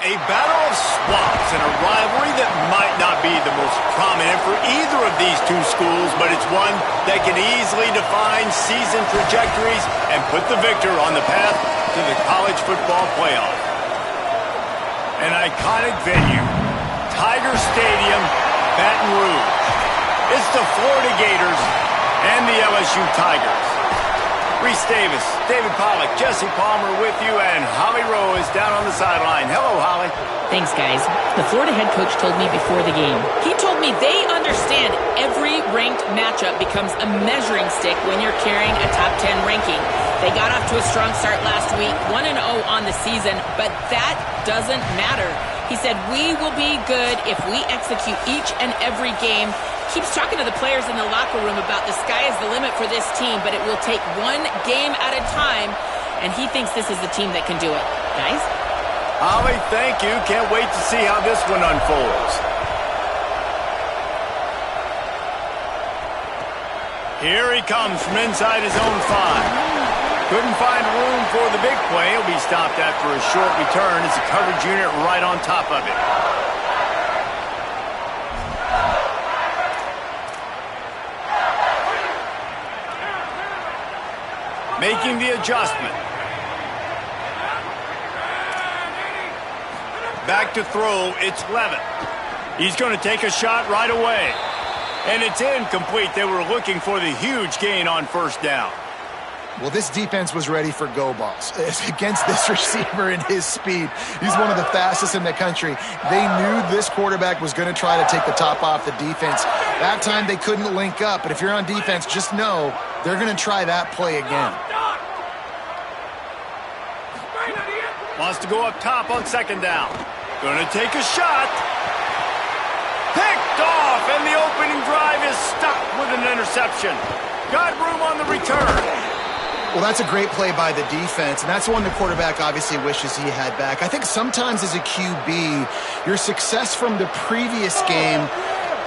A battle of swamps and a rivalry that might not be the most prominent for either of these two schools, but it's one that can easily define season trajectories and put the victor on the path to the college football playoff. An iconic venue, Tiger Stadium, Baton Rouge. It's the Florida Gators and the LSU Tigers. Reese Davis, David Pollack, Jesse Palmer with you, and Holly Rowe is down on the sideline. Hello, Holly. Thanks, guys. The Florida head coach told me before the game. He told me they understand every ranked matchup becomes a measuring stick when you're carrying a top 10 ranking. They got off to a strong start last week, 1-0 on the season, but that doesn't matter. He said, we will be good if we execute each and every game. Keeps talking to the players in the locker room about the sky is the limit for this team, but it will take one game at a time, and he thinks this is the team that can do it. Guys? Holly, thank you. Can't wait to see how this one unfolds. Here he comes from inside his own 5. Couldn't find room for the big play. He'll be stopped after a short return. It's a coverage unit right on top of it. Making the adjustment. Back to throw, it's Levin. He's going to take a shot right away. And it's incomplete. They were looking for the huge gain on first down. Well, this defense was ready for go balls. Against this receiver and his speed, he's one of the fastest in the country. They knew this quarterback was going to try to take the top off the defense. That time they couldn't link up, but if you're on defense, just know they're going to try that play again. Wants to go up top on second down. Going to take a shot. Picked off, and the opening drive is stuck with an interception. Got room on the return. Well, that's a great play by the defense, and that's one the quarterback obviously wishes he had back. I think sometimes as a QB, your success from the previous game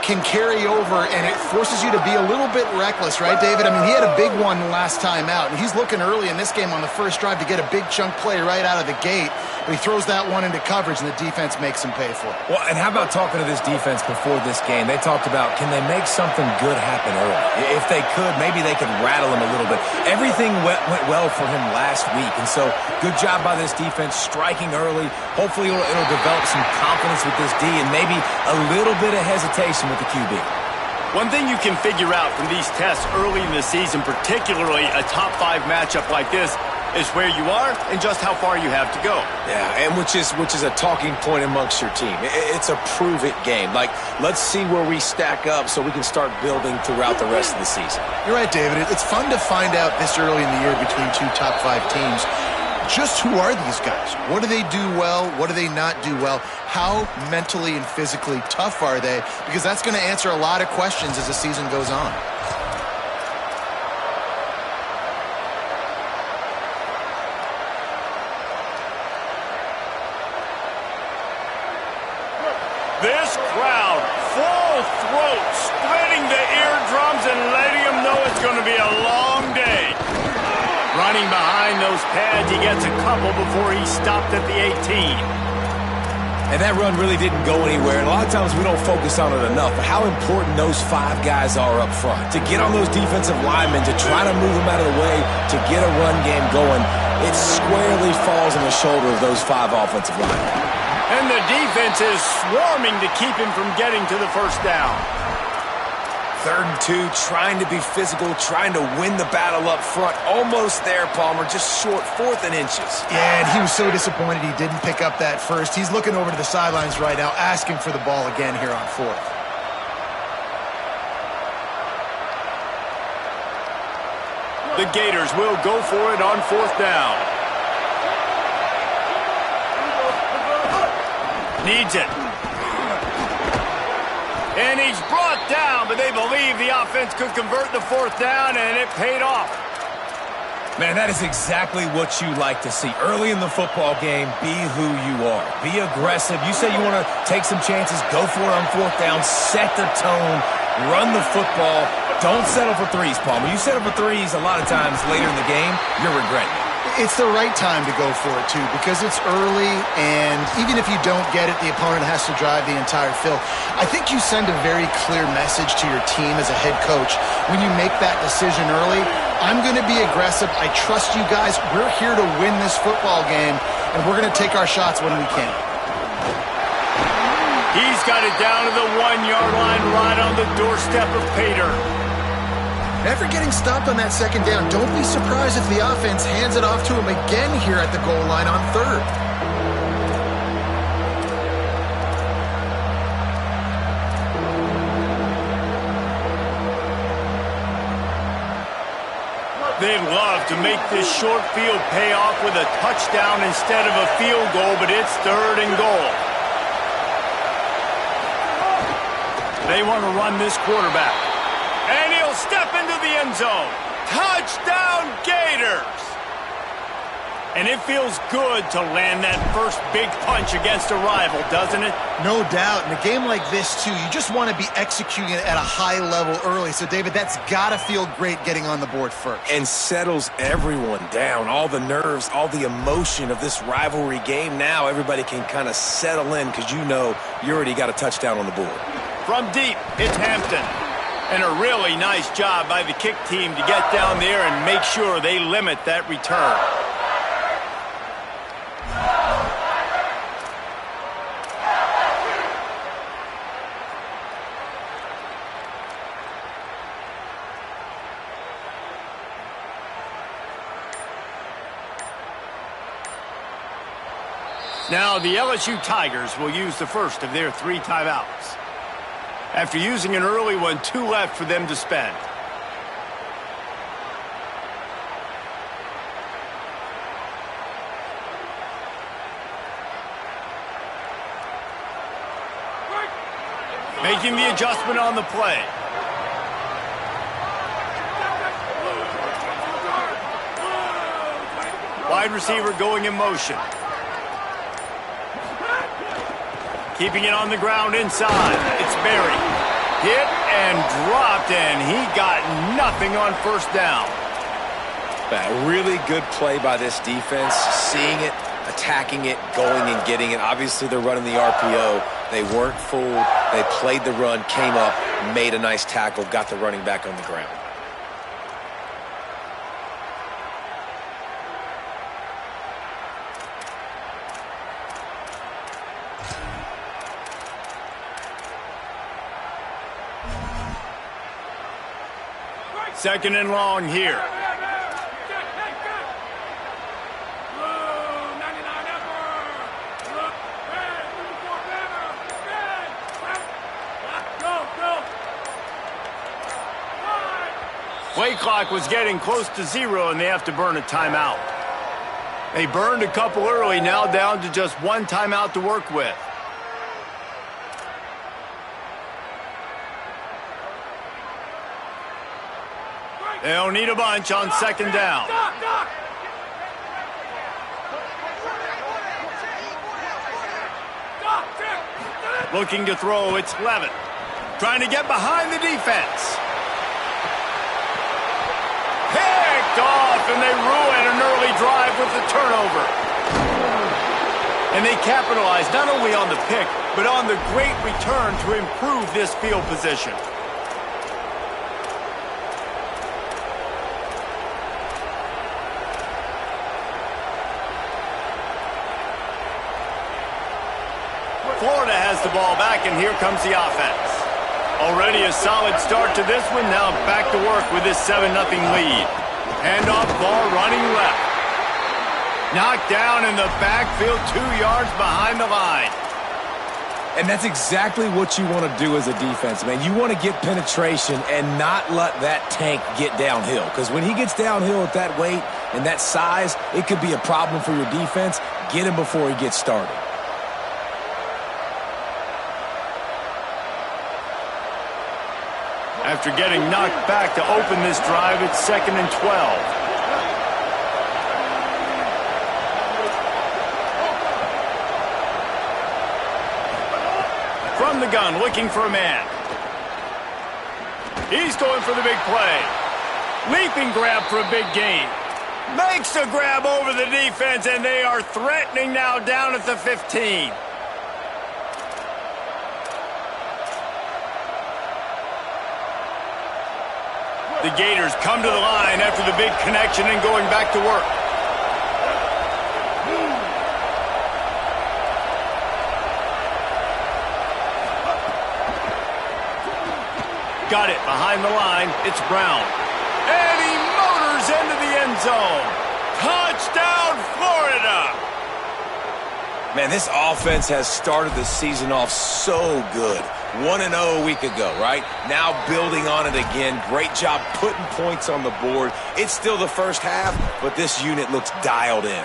can carry over, and it forces you to be a little bit reckless, right, David? I mean, he had a big one last time out, and he's looking early in this game on the first drive to get a big chunk play right out of the gate, but he throws that one into coverage, and the defense makes him pay for it. Well, and how about talking to this defense before this game? They talked about, can they make something good happen early? If they could, maybe they could rattle him a little bit. Everything went well for him last week, and so good job by this defense striking early. Hopefully it'll develop some confidence with this D and maybe a little bit of hesitation with the QB. One thing you can figure out from these tests early in the season, particularly a top 5 matchup like this, is where you are and just how far you have to go. Yeah, and which is a talking point amongst your team. It's a prove-it game. Like, let's see where we stack up so we can start building throughout the rest of the season. You're right, David. It's fun to find out this early in the year between two top 5 teams. Just who are these guys? What do they do well? What do they not do well? How mentally and physically tough are they? Because that's going to answer a lot of questions as the season goes on. This crowd, full throat, splitting the eardrums and letting them know it's going to be a long day. Running behind those pads, he gets a couple before he stopped at the 18. And that run really didn't go anywhere. And a lot of times we don't focus on it enough, but how important those 5 guys are up front. To get on those defensive linemen, to try to move them out of the way, to get a run game going, it squarely falls on the shoulder of those 5 offensive linemen. And the defense is swarming to keep him from getting to the first down. 3rd and 2, trying to be physical, trying to win the battle up front. Almost there, Palmer, just short, 4th and inches. Yeah, and he was so disappointed he didn't pick up that first. He's looking over to the sidelines right now, asking for the ball again here on 4th. The Gators will go for it on 4th down. Needs it. And he's brought down, but they believe the offense could convert the 4th down, and it paid off. Man, that is exactly what you like to see. Early in the football game, be who you are. Be aggressive. You say you want to take some chances, go for it on 4th down, set the tone, run the football. Don't settle for threes, Palmer. You settle for threes a lot of times later in the game, you're regretting it. It's the right time to go for it, too, because it's early, and even if you don't get it, the opponent has to drive the entire field. I think you send a very clear message to your team as a head coach when you make that decision early. I'm going to be aggressive. I trust you guys. We're here to win this football game, and we're going to take our shots when we can. He's got it down to the 1-yard line right on the doorstep of Pater. After getting stopped on that second down, don't be surprised if the offense hands it off to him again here at the goal line on third. They'd love to make this short field pay off with a touchdown instead of a field goal, but it's third and goal. They want to run this quarterback. And he'll step into the end zone. Touchdown, Gators! And it feels good to land that first big punch against a rival, doesn't it? No doubt. In a game like this, too, you just want to be executing it at a high level early. So, David, that's got to feel great getting on the board first. And settles everyone down. All the nerves, all the emotion of this rivalry game. Now everybody can kind of settle in because you know you already got a touchdown on the board. From deep, it's Hampton. And a really nice job by the kick team to get down there and make sure they limit that return. Now the LSU Tigers will use the first of their 3 timeouts. After using an early one, 2 left for them to spend. Making the adjustment on the play. Wide receiver going in motion. Keeping it on the ground inside. It's Berry. Hit and dropped, and he got nothing on first down. A really good play by this defense. Seeing it, attacking it, going and getting it. Obviously, they're running the RPO. They weren't fooled. They played the run, came up, made a nice tackle, got the running back on the ground. Second and long here. Play clock was getting close to 0, and they have to burn a timeout. They burned a couple early, now down to just 1 timeout to work with. They'll need a bunch on second down. Looking to throw, it's Levitt. Trying to get behind the defense. Picked off, and they ruin an early drive with the turnover. And they capitalize not only on the pick, but on the great return to improve this field position. Florida has the ball back, and here comes the offense. Already a solid start to this one. Now back to work with this 7-0 lead. Handoff ball running left. Knocked down in the backfield 2 yards behind the line. And that's exactly what you want to do as a defense, man. You want to get penetration and not let that tank get downhill. Because when he gets downhill at that weight and that size, it could be a problem for your defense. Get him before he gets started. After getting knocked back to open this drive, it's 2nd and 12. From the gun, looking for a man. He's going for the big play. Leaping grab for a big gain. Makes the grab over the defense, and they are threatening now down at the 15. The Gators come to the line after the big connection and going back to work. Got it behind the line. It's Brown. And he motors into the end zone. Touchdown, Florida! Man, this offense has started the season off so good. 1-0 a week ago, right? Now building on it again. Great job putting points on the board. It's still the first half, but this unit looks dialed in.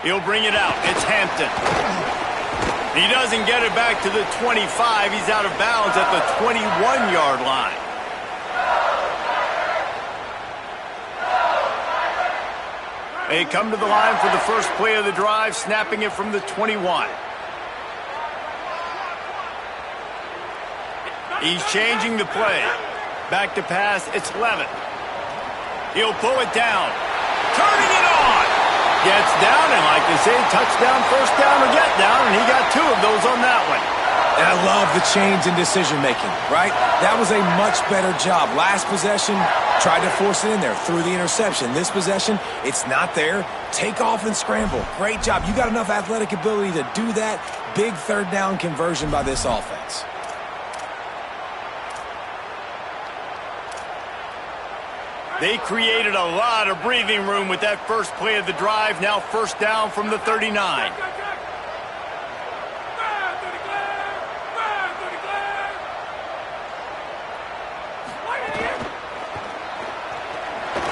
He'll bring it out. It's Hampton. He doesn't get it back to the 25. He's out of bounds at the 21-yard line. They come to the line for the first play of the drive, snapping it from the 21. He's changing the play. Back to pass, it's Levitt. He'll pull it down. Turning it on. Gets down, and like they say, touchdown, first down, or get down, and he got 2 of those on that one. And I love the change in decision-making, right? That was a much better job. Last possession, tried to force it in there, threw the interception. This possession, it's not there. Take off and scramble. Great job. You got enough athletic ability to do that. Big third down conversion by this offense. They created a lot of breathing room with that first play of the drive. Now first down from the 39.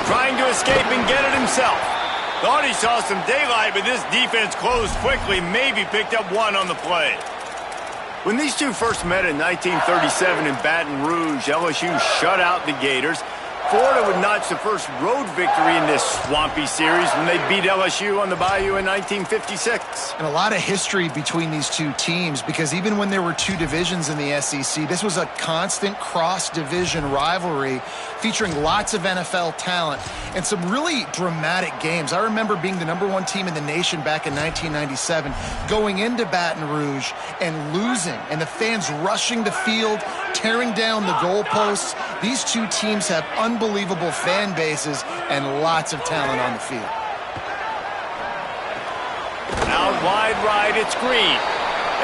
Trying to escape and get it himself. Thought he saw some daylight, but this defense closed quickly. Maybe picked up 1 on the play. When these two first met in 1937 in Baton Rouge, LSU shut out the Gators. Florida would notch the first road victory in this swampy series when they beat LSU on the Bayou in 1956. And a lot of history between these two teams, because even when there were 2 divisions in the SEC, this was a constant cross-division rivalry featuring lots of NFL talent and some really dramatic games. I remember being the #1 team in the nation back in 1997, going into Baton Rouge and losing, and the fans rushing the field, tearing down the goalposts. These two teams have unbelievable fan bases and lots of talent on the field. Out wide right, it's Green.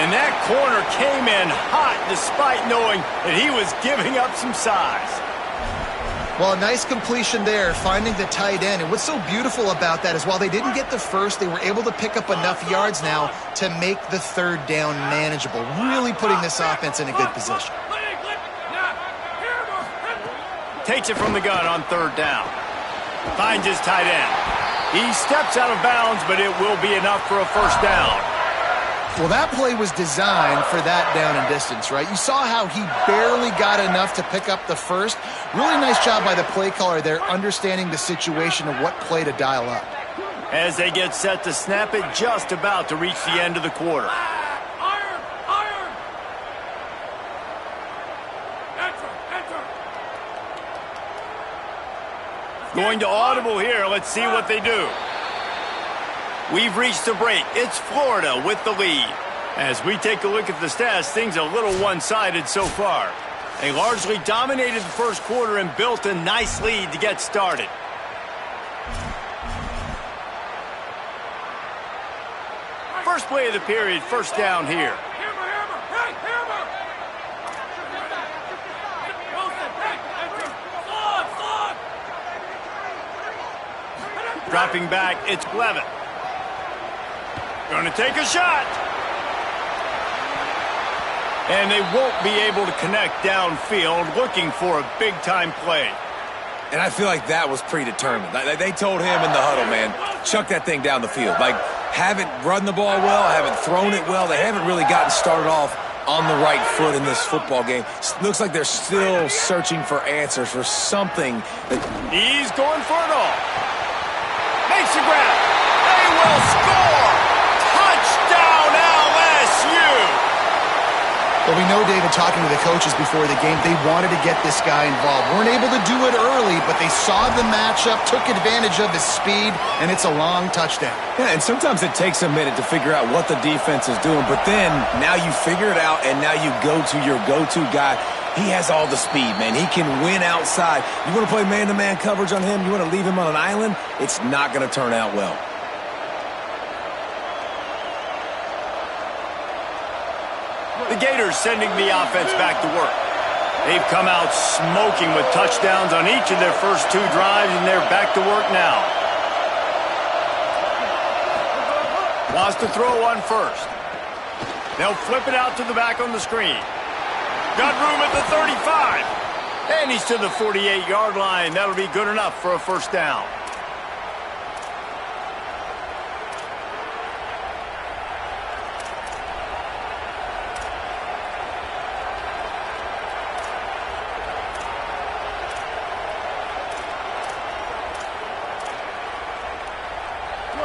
And that corner came in hot despite knowing that he was giving up some size. Well, a nice completion there, finding the tight end. And what's so beautiful about that is while they didn't get the first, they were able to pick up enough yards now to make the third down manageable, really putting this offense in a good position. Takes it from the gun on third down. Finds his tight end. He steps out of bounds, but it will be enough for a first down. Well, that play was designed for that down and distance, right? You saw how he barely got enough to pick up the first. Really nice job by the play caller there, understanding the situation of what play to dial up. As they get set to snap it, just about to reach the end of the quarter. Going to audible here. Let's see what they do. We've reached the break. It's Florida with the lead. As we take a look at the stats, things are a little one-sided so far. They largely dominated the first quarter and built a nice lead to get started. First play of the period, first down here. Dropping back, it's Levitt. Going to take a shot. And they won't be able to connect downfield, looking for a big-time play. And I feel like that was predetermined. They told him in the huddle, man, chuck that thing down the field. Like, haven't run the ball well, haven't thrown it well. They haven't really gotten started off on the right foot in this football game. Looks like they're still searching for answers, for something. He's going for it all. Makes the grab. They will score. Touchdown, LSU. Well, we know, David, talking to the coaches before the game, they wanted to get this guy involved. Weren't able to do it early, but they saw the matchup, took advantage of his speed, and it's a long touchdown. Yeah, and sometimes it takes a minute to figure out what the defense is doing, but then now you figure it out, and now you go to your go-to guy. He has all the speed, man. He can win outside. You want to play man-to-man coverage on him? You want to leave him on an island? It's not going to turn out well. The Gators sending the offense back to work. They've come out smoking with touchdowns on each of their first 2 drives, and they're back to work now. Wants to throw on first. They'll flip it out to the back on the screen. Got room at the 35. And he's to the 48-yard line. That'll be good enough for a first down.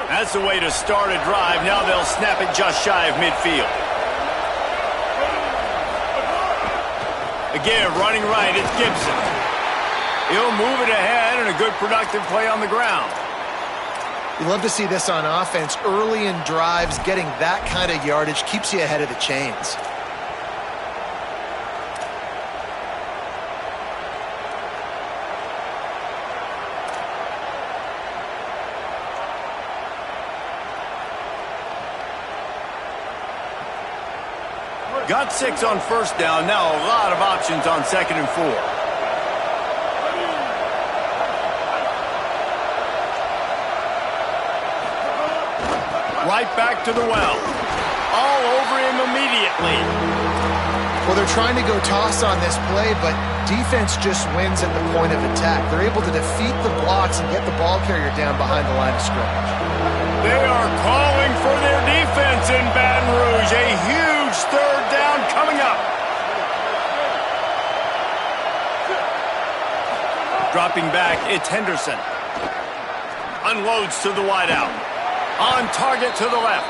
That's the way to start a drive. Now they'll snap it just shy of midfield. Again, running right, it's Gibson. He'll move it ahead, and a good productive play on the ground. You love to see this on offense. Early in drives, getting that kind of yardage keeps you ahead of the chains. Got 6 on first down. Now a lot of options on 2nd and 4. Right back to the well. All over him immediately. Well, they're trying to go toss on this play, but defense just wins at the point of attack. They're able to defeat the blocks and get the ball carrier down behind the line of scrimmage. They are calling for their defense in Baton Rouge. A huge 3rd down coming up. Dropping back, it's Henderson. Unloads to the wideout. On target to the left.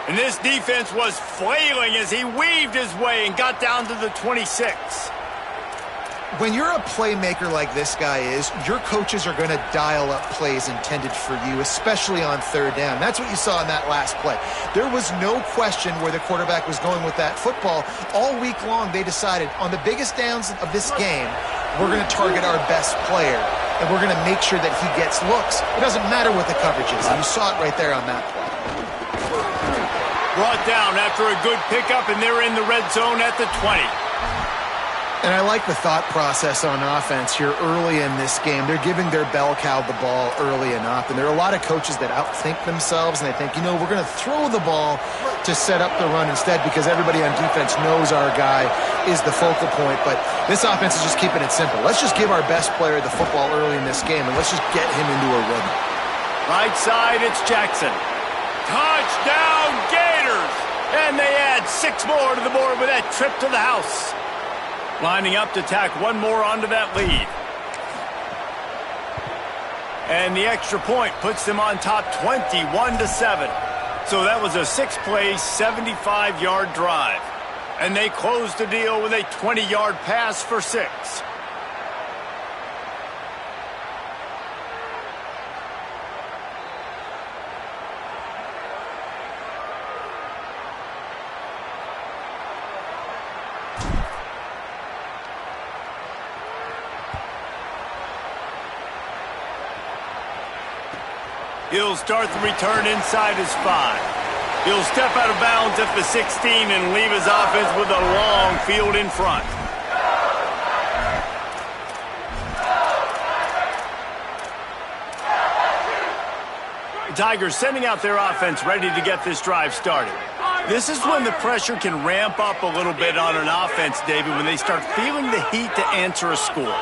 And this defense was flailing as he weaved his way and got down to the 26. When you're a playmaker like this guy is, your coaches are going to dial up plays intended for you, especially on 3rd down. That's what you saw in that last play. There was no question where the quarterback was going with that football. All week long, they decided on the biggest downs of this game, we're going to target our best player, and we're going to make sure that he gets looks. It doesn't matter what the coverage is, and you saw it right there on that play. Brought down after a good pickup, and they're in the red zone at the 20. And I like the thought process on offense here early in this game. They're giving their bell cow the ball early and often. There are a lot of coaches that outthink themselves, and they think, you know, we're going to throw the ball to set up the run instead because everybody on defense knows our guy is the focal point. But this offense is just keeping it simple. Let's just give our best player the football early in this game, and let's just get him into a rhythm. Right side, it's Jackson. Touchdown, Gators! And they add 6 more to the board with that trip to the house. Lining up to tack 1 more onto that lead. And the extra point puts them on top 21-7. So that was a 6-play, 75-yard drive. And they closed the deal with a 20-yard pass for 6. He'll start the return inside his 5. He'll step out of bounds at the 16 and leave his offense with a long field in front. The Tigers sending out their offense ready to get this drive started. This is when the pressure can ramp up a little bit on an offense, David, when they start feeling the heat to answer a score.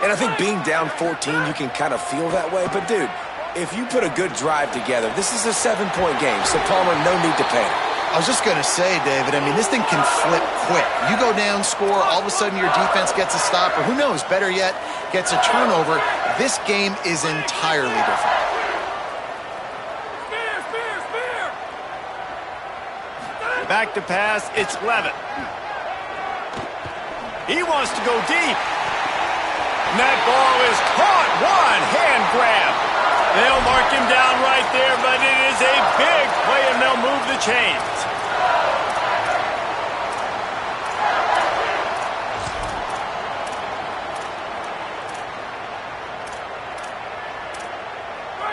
And I think being down 14, you can kind of feel that way. But, dude, if you put a good drive together, this is a 7-point game, so Palmer, no need to panic. I was just going to say, David, I mean, this thing can flip quick. You go down, score, all of a sudden your defense gets a stop, or who knows, better yet, gets a turnover. This game is entirely different. Back to pass, it's Levitt. He wants to go deep. And that ball is caught. One hand grab. They'll mark him down right there, but it is a big play, and they'll move the chains.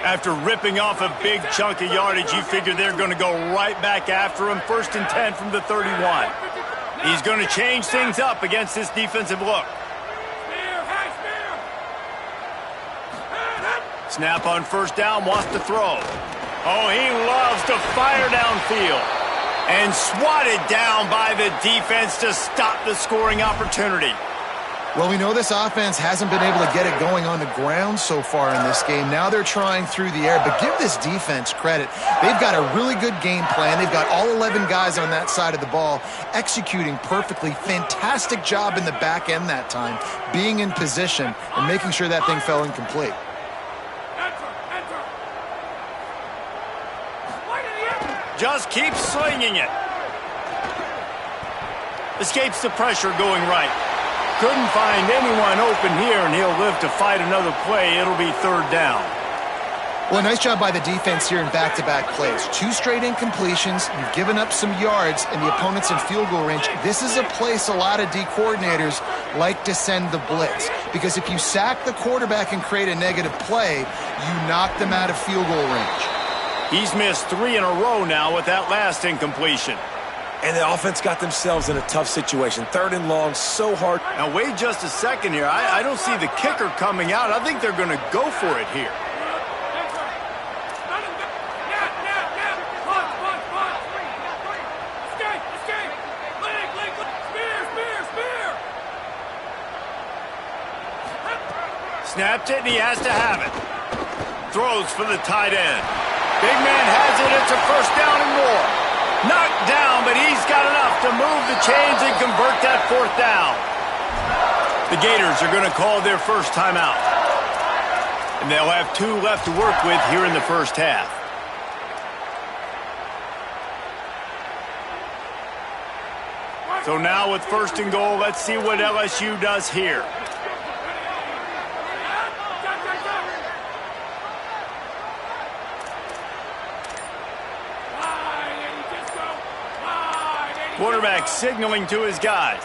After ripping off a big chunk of yardage, you figure they're going to go right back after him. 1st and 10 from the 31. He's going to change things up against this defensive look. Snap on 1st down, wants to throw. Oh, he loves to fire downfield. And swatted down by the defense to stop the scoring opportunity. Well, we know this offense hasn't been able to get it going on the ground so far in this game. Now they're trying through the air, but give this defense credit. They've got a really good game plan. They've got all 11 guys on that side of the ball executing perfectly. Fantastic job in the back end that time, being in position and making sure that thing fell incomplete. Just keep slinging it. Escapes the pressure going right. Couldn't find anyone open here, and he'll live to fight another play. It'll be 3rd down. Well, nice job by the defense here in back-to-back plays. 2 straight incompletions. You've given up some yards, and the opponent's in field goal range. This is a place a lot of D coordinators like to send the blitz, because if you sack the quarterback and create a negative play, you knock them out of field goal range. He's missed 3 in a row now with that last incompletion. And the offense got themselves in a tough situation. 3rd and long, so hard. Now, wait just a second here. I don't see the kicker coming out. I think they're going to go for it here. Snapped it, and he has to have it. Throws for the tight end. Big man has it. It's a 1st down and more. Knocked down, but he's got enough to move the chains and convert that 4th down. The Gators are going to call their first timeout. And they'll have 2 left to work with here in the 1st half. So now with 1st and goal, let's see what LSU does here. Quarterback signaling to his guys.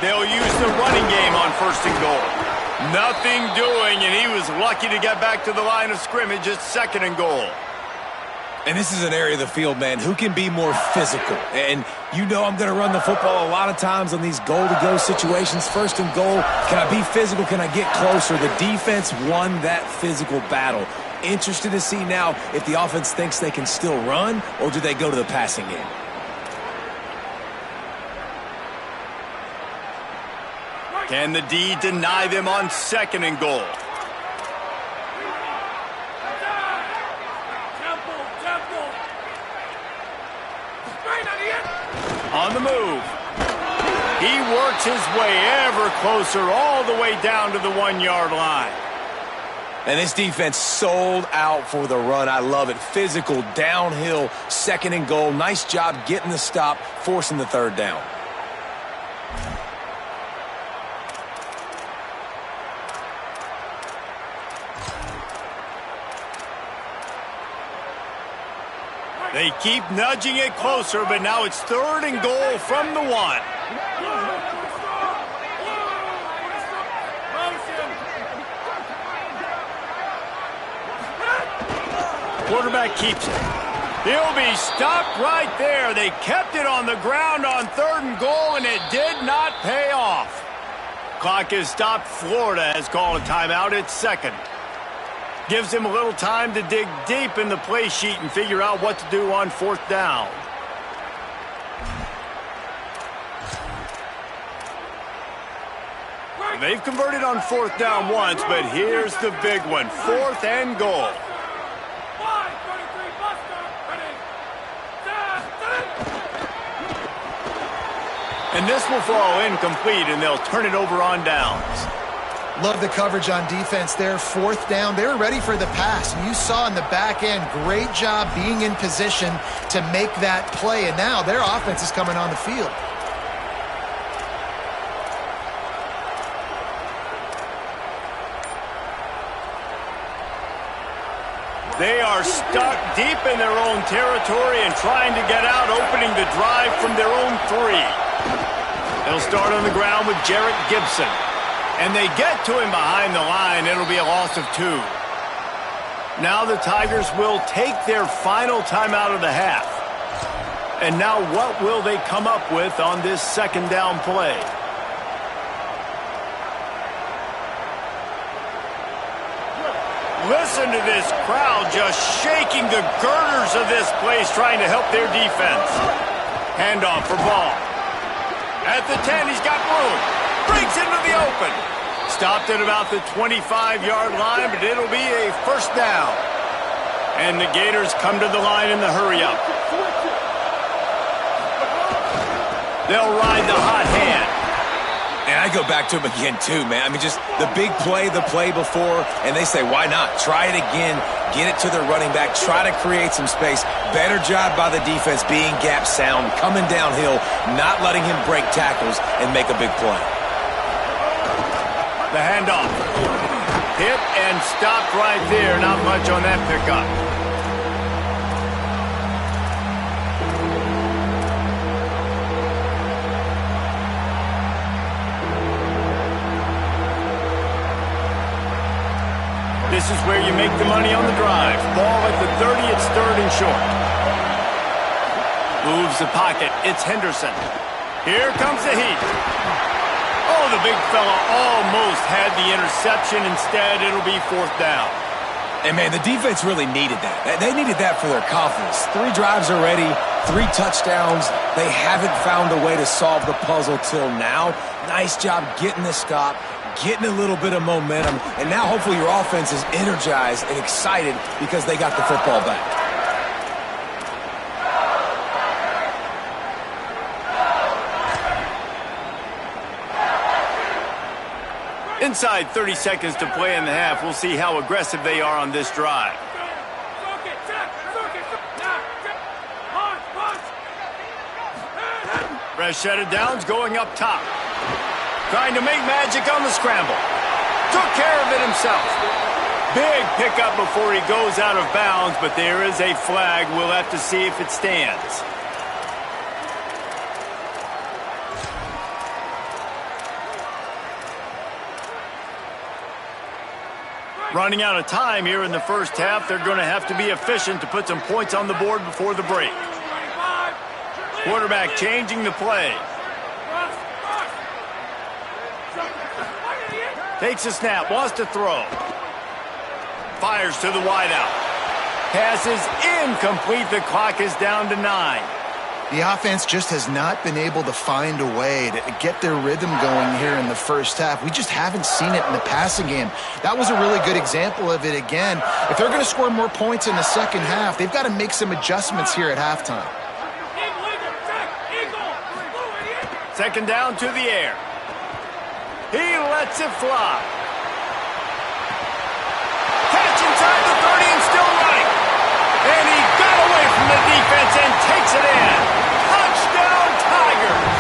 They'll use the running game on 1st and goal. Nothing doing, and he was lucky to get back to the line of scrimmage at 2nd and goal. And this is an area of the field, man, who can be more physical. And you know I'm going to run the football a lot of times on these goal-to-go situations. 1st and goal, can I be physical? Can I get closer? The defense won that physical battle. Interested to see now if the offense thinks they can still run, or do they go to the passing game? Can the D deny them on 2nd and goal? On the move. He works his way ever closer all the way down to the 1-yard line. And this defense sold out for the run. I love it. Physical, downhill, 2nd and goal. Nice job getting the stop, forcing the 3rd down. They keep nudging it closer, but now it's 3rd and goal from the 1. Quarterback keeps it. He'll be stopped right there. They kept it on the ground on 3rd and goal, and it did not pay off. Clock is stopped. Florida has called a timeout at 2nd. Gives him a little time to dig deep in the play sheet and figure out what to do on 4th down. They've converted on 4th down once, but here's the big one. 4th and goal. And this will fall incomplete, and they'll turn it over on downs. Love the coverage on defense there. 4th down. They were ready for the pass. And you saw in the back end, great job being in position to make that play. And now their offense is coming on the field. They are stuck deep in their own territory and trying to get out, opening the drive from their own 3. They'll start on the ground with Jarrett Gibson. And they get to him behind the line. It'll be a loss of 2. Now the Tigers will take their final timeout of the half. And now what will they come up with on this second down play? Listen to this crowd just shaking the girders of this place, trying to help their defense. Handoff for Ball. At the 10, he's got room. Breaks into the open. Stopped at about the 25-yard line, but it'll be a first down. And the Gators come to the line in the hurry-up. They'll ride the hot hand. And I go back to him again, too, man. I mean, just the big play, the play before, and they say, why not? Try it again, get it to the running back, try to create some space. Better job by the defense being gap sound, coming downhill, not letting him break tackles and make a big play. The handoff. Hit and stopped right there. Not much on that pickup. This is where you make the money on the drive. Ball at the 30, it's 3rd and short. Moves the pocket, it's Henderson. Here comes the heat. Oh, the big fella almost had the interception. Instead, it'll be 4th down. And, man, the defense really needed that. They needed that for their confidence. 3 drives already, 3 touchdowns. They haven't found a way to solve the puzzle till now. Nice job getting the stop, getting a little bit of momentum, and now hopefully your offense is energized and excited because they got the football back. Inside 30 seconds to play in the half. We'll see how aggressive they are on this drive. Rashad Downs going up top. Trying to make magic on the scramble. Took care of it himself. Big pickup before he goes out of bounds, but there is a flag. We'll have to see if it stands. Running out of time here in the first half. They're going to have to be efficient to put some points on the board before the break. Quarterback changing the play. Takes a snap, wants to throw. Fires to the wideout. Pass is incomplete. The clock is down to 9. The offense just has not been able to find a way to get their rhythm going here in the first half. We just haven't seen it in the passing game. That was a really good example of it again. If they're going to score more points in the second half, they've got to make some adjustments here at halftime. Second down to the air. He lets it fly. Catch inside the 30 and still running. And he got away from the defense and takes it in. Touchdown, Tigers.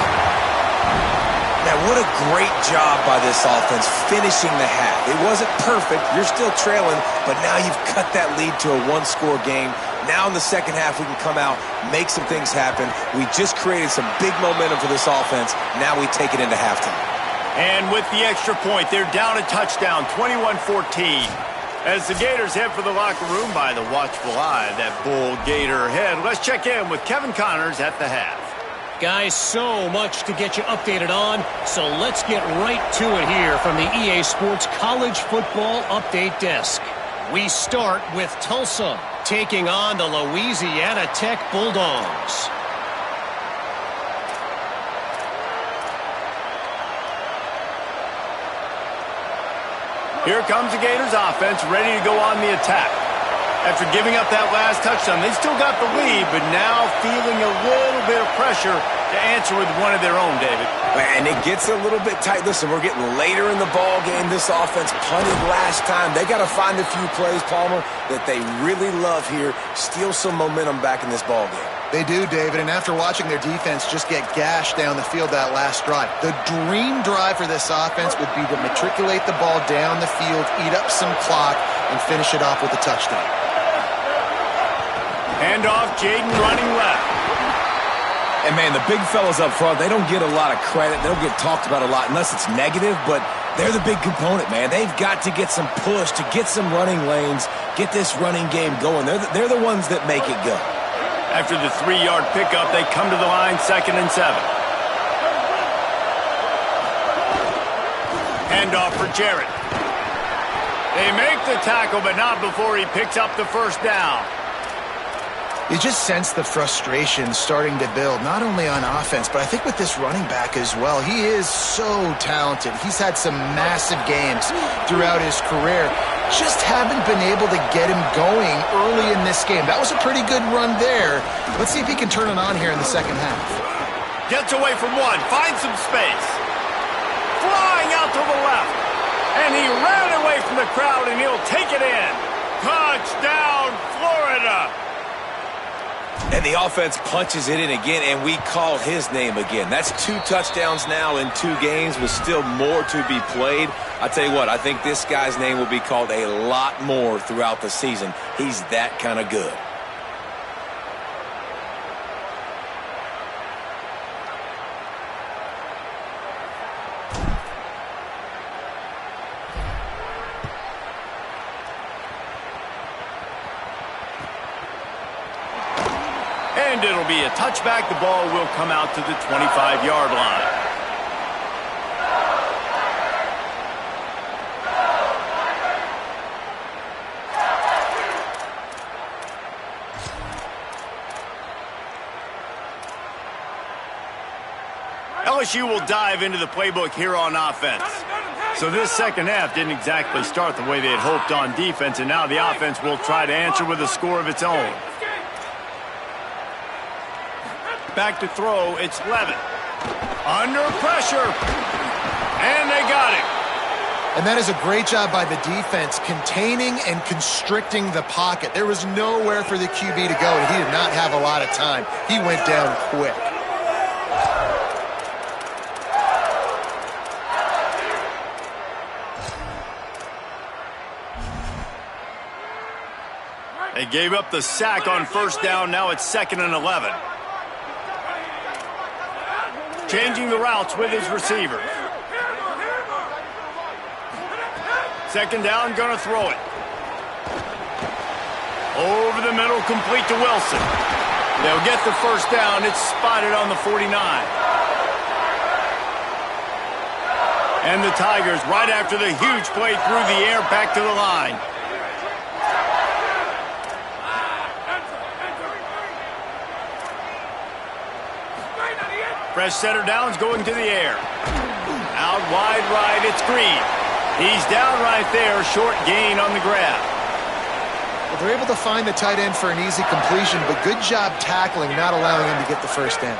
Now, what a great job by this offense finishing the half. It wasn't perfect. You're still trailing, but now you've cut that lead to a 1-score game. Now in the second half, we can come out, make some things happen. We just created some big momentum for this offense. Now we take it into halftime. And with the extra point, they're down a touchdown, 21-14. As the Gators head for the locker room by the watchful eye, that Bull Gator head. Let's check in with Kevin Connors at the half. Guys, so much to get you updated on, so let's get right to it here from the EA Sports College Football Update Desk. We start with Tulsa, taking on the Louisiana Tech Bulldogs. Here comes the Gators offense, ready to go on the attack. After giving up that last touchdown, they still got the lead, but now feeling a little bit of pressure to answer with one of their own, David. And it gets a little bit tight. Listen, we're getting later in the ball game. This offense punted last time. They got to find a few plays, Palmer, that they really love here. Steal some momentum back in this ball game. They do, David, and after watching their defense just get gashed down the field that last drive, the dream drive for this offense would be to matriculate the ball down the field, eat up some clock, and finish it off with a touchdown. Hand off, Jaden running left. And, man, the big fellas up front, they don't get a lot of credit. They don't get talked about a lot unless it's negative, but they're the big component, man. They've got to get some push, to get some running lanes, get this running game going. They're the ones that make it go. After the 3-yard pickup, they come to the line, 2nd and 7. Handoff for Jarrett. They make the tackle, but not before he picks up the first down. You just sense the frustration starting to build, not only on offense, but I think with this running back as well. He is so talented. He's had some massive games throughout his career. Just haven't been able to get him going early in this game. That was a pretty good run there. Let's see if he can turn it on here in the second half. Gets away from one, finds some space. Flying out to the left. And he ran away from the crowd, and he'll take it in. Touchdown, Florida. And the offense punches it in again, and we call his name again. That's 2 touchdowns now in 2 games with still more to be played. I tell you what, I think this guy's name will be called a lot more throughout the season. He's that kind of good. And it'll be a touchback. The ball will come out to the 25-yard line. LSU will dive into the playbook here on offense. So this second half didn't exactly start the way they had hoped on defense, and now the offense will try to answer with a score of its own. Back to throw, it's Levin. Under pressure. And they got it. And that is a great job by the defense, containing and constricting the pocket. There was nowhere for the QB to go, and he did not have a lot of time. He went down quick. They gave up the sack on first down. Now it's 2nd and 11. Changing the routes with his receivers. 2nd down, gonna throw it. Over the middle, complete to Wilson. They'll get the first down. It's spotted on the 49. And the Tigers, right after the huge play through the air, back to the line. Fresh setter downs going to the air. Out wide right, it's Green. He's down right there, short gain on the grab. Well, they're able to find the tight end for an easy completion, but good job tackling, not allowing him to get the first down.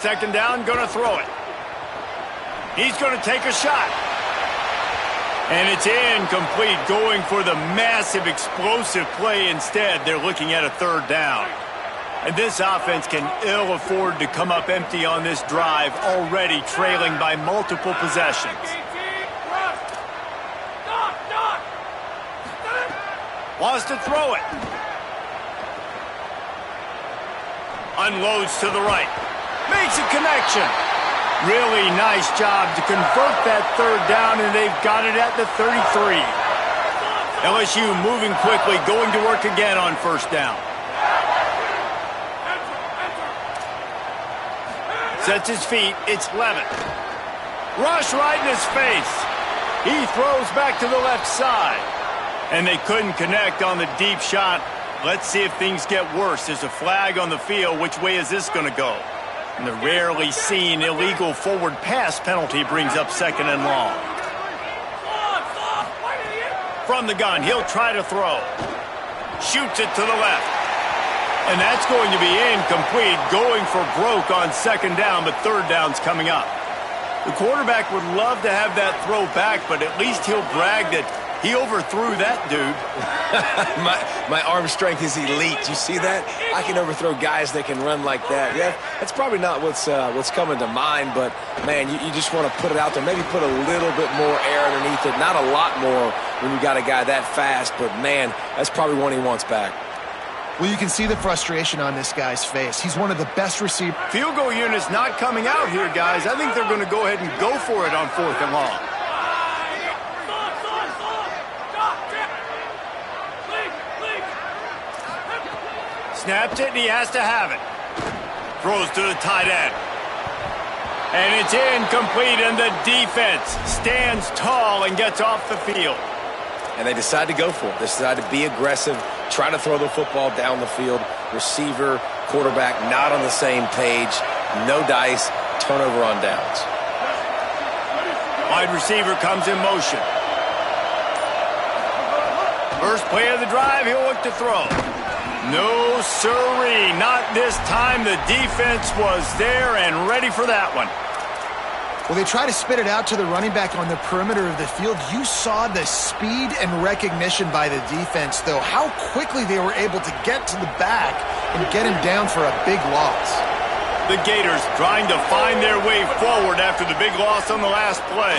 Second down, gonna throw it. He's going to take a shot. And it's incomplete, going for the massive explosive play instead. They're looking at a 3rd down. And this offense can ill afford to come up empty on this drive, already trailing by multiple possessions. Wants to throw it. Unloads to the right. Makes a connection. Really nice job to convert that 3rd down, and they've got it at the 33. LSU moving quickly, going to work again on first down. Sets his feet, it's Levin. Rush right in his face. He throws back to the left side. And they couldn't connect on the deep shot. Let's see if things get worse. There's a flag on the field. Which way is this going to go? And the rarely seen illegal forward pass penalty brings up 2nd and long. From the gun, he'll try to throw. Shoots it to the left. And that's going to be incomplete. Going for broke on 2nd down, but 3rd down's coming up. The quarterback would love to have that throw back, but at least he'll brag that he overthrew that dude. my arm strength is elite. You see that? I can overthrow guys that can run like that. Yeah, that's probably not what's coming to mind, but, man, you just want to put it out there. Maybe put a little bit more air underneath it. Not a lot more when you got a guy that fast, but, man, that's probably one he wants back. Well, you can see the frustration on this guy's face. He's one of the best receivers. Field goal unit's not coming out here, guys. I think they're going to go ahead and go for it on 4th and long. Snaps it, and he has to have it. Throws to the tight end. And it's incomplete, and the defense stands tall and gets off the field. And they decide to go for it. They decide to be aggressive, try to throw the football down the field. Receiver, quarterback, not on the same page. No dice, turnover on downs. Wide receiver comes in motion. First play of the drive, he'll look to throw. No siree, not this time. The defense was there and ready for that one. Well, they try to spit it out to the running back on the perimeter of the field. You saw the speed and recognition by the defense, though, how quickly they were able to get to the back and get him down for a big loss. The Gators trying to find their way forward after the big loss on the last play.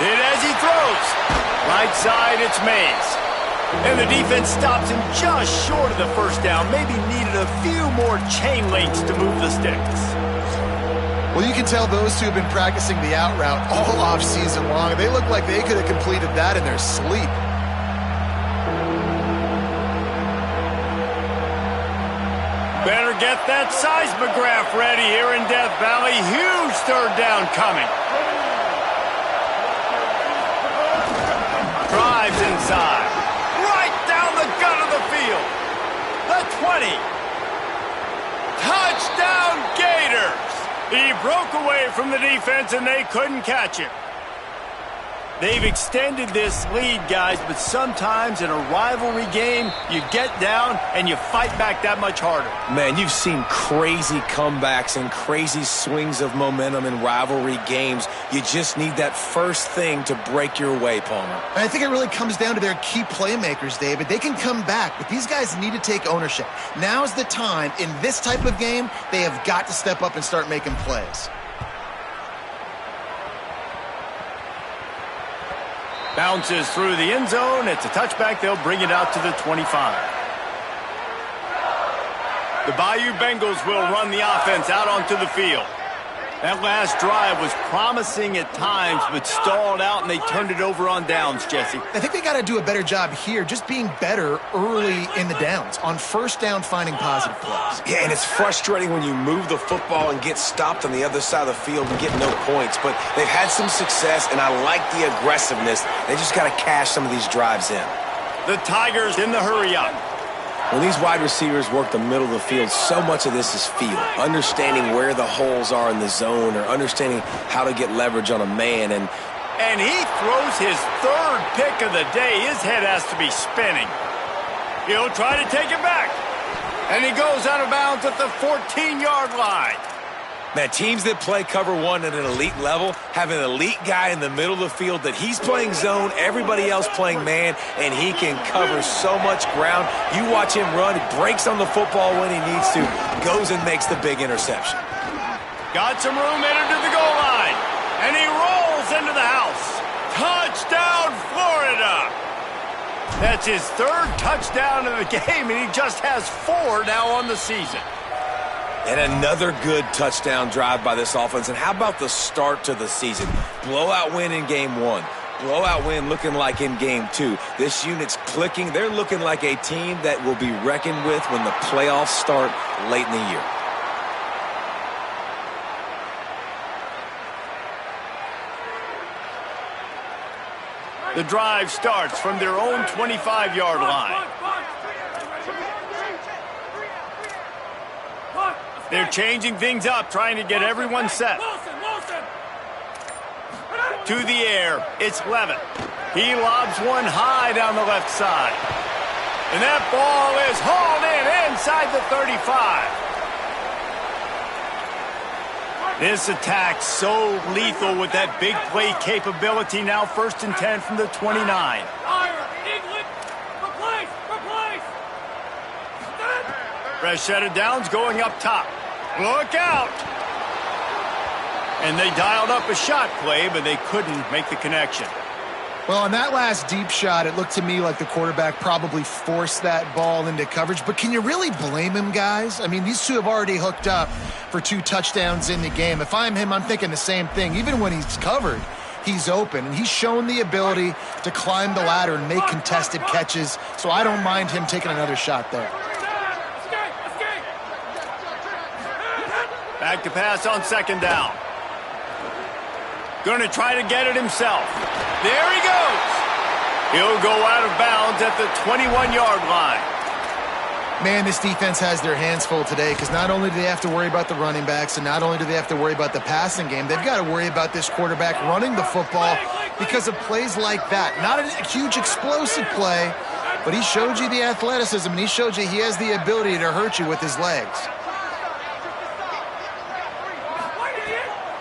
Hit as he throws. Right side, it's Mays. And the defense stops him just short of the first down. Maybe needed a few more chain links to move the sticks. Well, you can tell those two have been practicing the out route all off season long. They look like they could have completed that in their sleep. Better get that seismograph ready here in Death Valley. Huge third down coming. Drives inside. Right down the gut of the field. The 20. Touchdown Gators. He broke away from the defense, and they couldn't catch him. They've extended this lead, guys, but sometimes in a rivalry game, you get down and you fight back that much harder. Man, you've seen crazy comebacks and crazy swings of momentum in rivalry games. You just need that first thing to break your way, Palmer. And I think it really comes down to their key playmakers, David. They can come back, but these guys need to take ownership. Now's the time. In this type of game, they have got to step up and start making plays. Bounces through the end zone. It's a touchback. They'll bring it out to the 25. The Bayou Bengals will run the offense out onto the field. That last drive was promising at times, but stalled out, and they turned it over on downs, Jesse. I think they got to do a better job here, just being better early in the downs, on first down finding positive plays. Yeah, and it's frustrating when you move the football and get stopped on the other side of the field and get no points, but they've had some success, and I like the aggressiveness. They just got to cash some of these drives in. The Tigers in the hurry-up. When these wide receivers work the middle of the field, so much of this is feel. Understanding where the holes are in the zone or understanding how to get leverage on a man. And he throws his third pick of the day. His head has to be spinning. He'll try to take it back. And he goes out of bounds at the 14-yard line. Man, teams that play cover one at an elite level have an elite guy in the middle of the field that he's playing zone, everybody else playing man, and he can cover so much ground. You watch him run, he breaks on the football when he needs to, goes and makes the big interception. Got some room headed to the goal line, and he rolls into the house. Touchdown, Florida! That's his third touchdown of the game, and he just has 4 now on the season. And another good touchdown drive by this offense. And how about the start to the season? Blowout win in game 1. Blowout win looking like in game 2. This unit's clicking. They're looking like a team that will be reckoned with when the playoffs start late in the year. The drive starts from their own 25-yard line. They're changing things up, trying to get everyone set. To the air, it's Levitt. He lobs one high down the left side. And that ball is hauled in inside the 35. This attack so lethal with that big play capability. Now 1st and 10 from the 29. Fresh set of downs going up top. Look out! And they dialed up a shot play, but they couldn't make the connection. Well, on that last deep shot, it looked to me like the quarterback probably forced that ball into coverage. But can you really blame him, guys? I mean, these two have already hooked up for 2 touchdowns in the game. If I'm him, I'm thinking the same thing. Even when he's covered, he's open. And he's shown the ability to climb the ladder and make contested catches. So I don't mind him taking another shot there. Back to pass on 2nd down. Going to try to get it himself. There he goes. He'll go out of bounds at the 21-yard line. Man, this defense has their hands full today because not only do they have to worry about the running backs and not only do they have to worry about the passing game, they've got to worry about this quarterback running the football because of plays like that. Not a huge explosive play, but he showed you the athleticism and he showed you he has the ability to hurt you with his legs.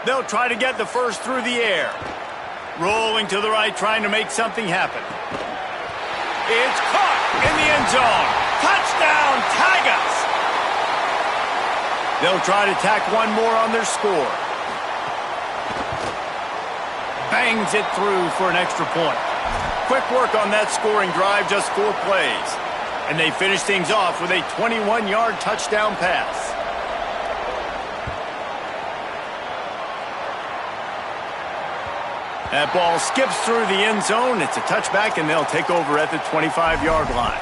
They'll try to get the first through the air. Rolling to the right, trying to make something happen. It's caught in the end zone. Touchdown, Tigers! They'll try to tack one more on their score. Bangs it through for an extra point. Quick work on that scoring drive, just 4 plays. And they finish things off with a 21-yard touchdown pass. That ball skips through the end zone. It's a touchback, and they'll take over at the 25-yard line.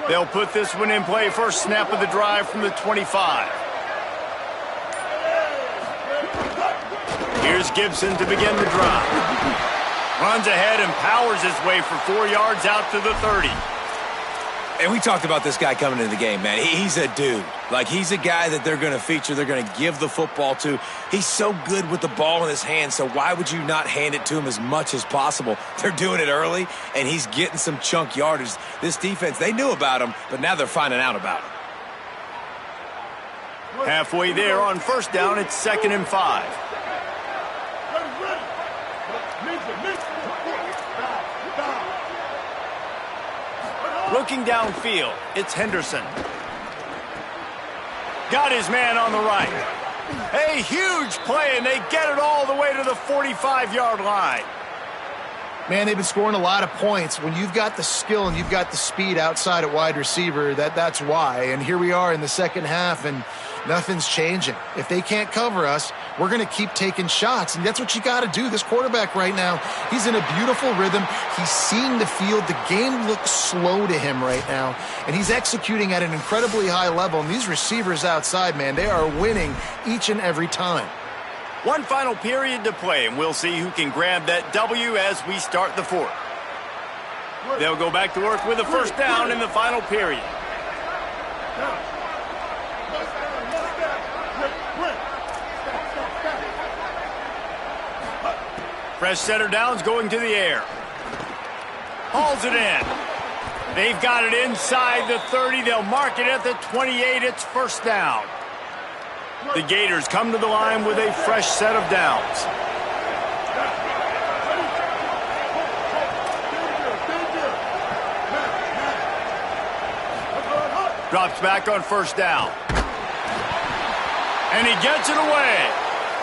They'll put this one in play. First snap of the drive from the 25. Here's Gibson to begin the drive. Runs ahead and powers his way for 4 yards out to the 30. And we talked about this guy coming into the game, man. He's a dude. Like, he's a guy that they're going to feature, they're going to give the football to. He's so good with the ball in his hand, so why would you not hand it to him as much as possible? They're doing it early, and he's getting some chunk yardage. This defense, they knew about him, but now they're finding out about him. Halfway there on 1st down, it's 2nd and 5. Looking downfield, it's Henderson. Got his man on the right. A huge play, and they get it all the way to the 45-yard line. Man, they've been scoring a lot of points. When you've got the skill and you've got the speed outside at wide receiver, that's why. And here we are in the second half, and nothing's changing. If they can't cover us, we're going to keep taking shots, and that's what you got to do. This quarterback right now, he's in a beautiful rhythm. He's seeing the field. The game looks slow to him right now, and he's executing at an incredibly high level. And these receivers outside, man, they are winning each and every time. One final period to play, and we'll see who can grab that W as we start the 4th. They'll go back to work with a 1st down in the final period. Fresh set of downs going to the air. Hauls it in. They've got it inside the 30. They'll mark it at the 28. It's 1st down. The Gators come to the line with a fresh set of downs. Drops back on 1st down. And he gets it away.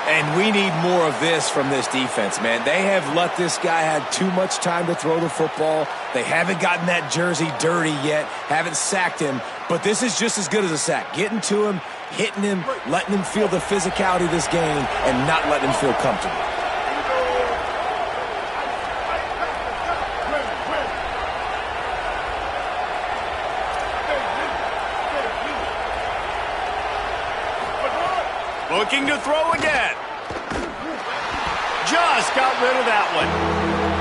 And we need more of this from this defense, man. They have let this guy have too much time to throw the football. They haven't gotten that jersey dirty yet, haven't sacked him. But this is just as good as a sack. Getting to him, hitting him, letting him feel the physicality of this game, and not letting him feel comfortable. Looking to throw again. Just got rid of that one.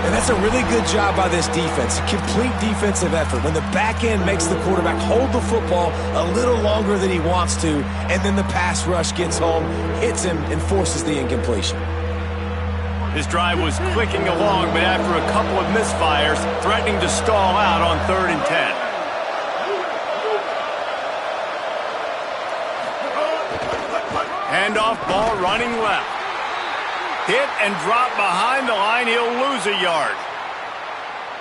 And that's a really good job by this defense. A complete defensive effort. When the back end makes the quarterback hold the football a little longer than he wants to, and then the pass rush gets home, hits him, and forces the incompletion. This drive was clicking along, but after a couple of misfires, threatening to stall out on 3rd and 10. Handoff ball running left. Hit and drop behind the line. He'll lose a yard.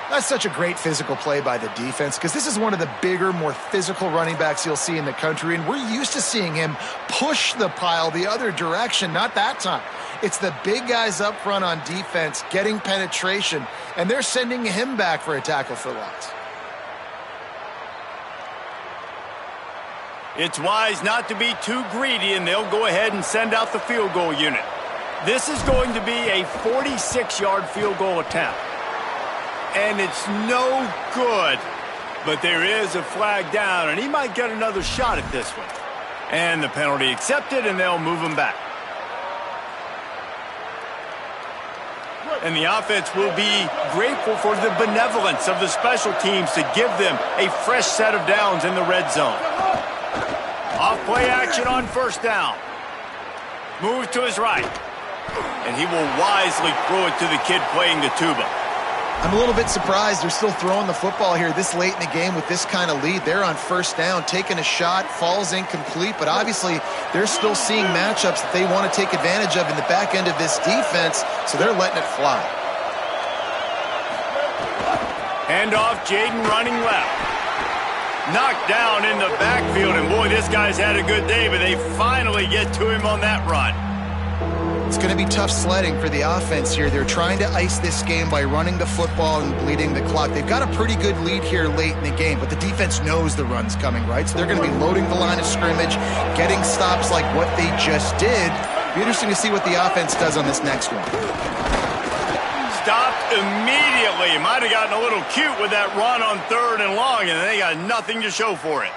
That's such a great physical play by the defense because this is one of the bigger, more physical running backs you'll see in the country, and we're used to seeing him push the pile the other direction. Not that time. It's the big guys up front on defense getting penetration, and they're sending him back for a tackle for loss. It's wise not to be too greedy, and they'll go ahead and send out the field goal unit. This is going to be a 46-yard field goal attempt. And it's no good. But there is a flag down, and he might get another shot at this one. And the penalty accepted, and they'll move him back. And the offense will be grateful for the benevolence of the special teams to give them a fresh set of downs in the red zone. Off play action on 1st down. Moves to his right. And he will wisely throw it to the kid playing the tuba. I'm a little bit surprised they're still throwing the football here this late in the game with this kind of lead. They're on 1st down, taking a shot, falls incomplete, but obviously they're still seeing matchups that they want to take advantage of in the back end of this defense, so they're letting it fly. Handoff, Jaden running left. Knocked down in the backfield, and boy, this guy's had a good day, but they finally get to him on that run. It's going to be tough sledding for the offense here. They're trying to ice this game by running the football and bleeding the clock. They've got a pretty good lead here late in the game, but the defense knows the run's coming, right? So they're going to be loading the line of scrimmage, getting stops like what they just did. Be interesting to see what the offense does on this next one. Stopped immediately. Might have gotten a little cute with that run on 3rd and long, and they got nothing to show for it.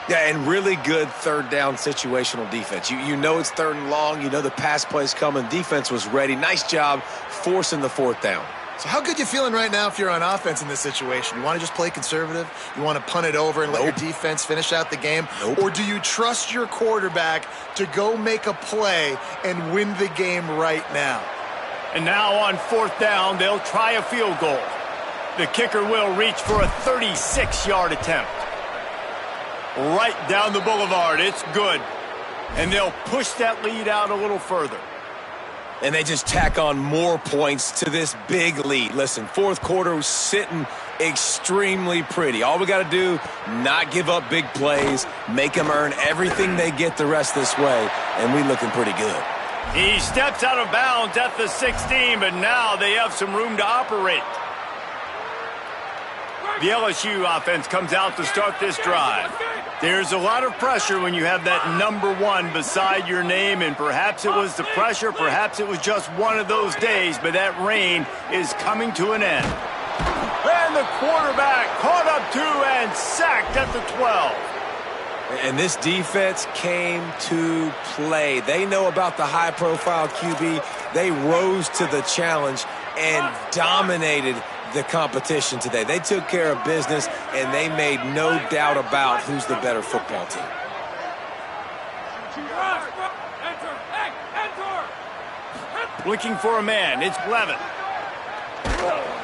Yeah, and really good 3rd down situational defense. You know it's 3rd and long. You know the pass play's coming. Defense was ready. Nice job forcing the 4th down. So how good you feeling right now if you're on offense in this situation? You want to just play conservative? You want to punt it over and let your defense finish out the game? Or do you trust your quarterback to go make a play and win the game right now? And now on 4th down, they'll try a field goal. The kicker will reach for a 36-yard attempt. Right down the boulevard. It's good. And they'll push that lead out a little further. And they just tack on more points to this big lead. Listen, 4th quarter was sitting extremely pretty. All we got to do, not give up big plays, make them earn everything they get the rest this way, and we looking pretty good. He steps out of bounds at the 16, but now they have some room to operate. The LSU offense comes out to start this drive. There's a lot of pressure when you have that number 1 beside your name, and perhaps it was the pressure, perhaps it was just one of those days, but that reign is coming to an end. And the quarterback caught up to and sacked at the 12. And this defense came to play. They know about the high-profile QB. They rose to the challenge and dominated the competition today. They took care of business, and they made no doubt about who's the better football team. Looking for a man. It's Blevin.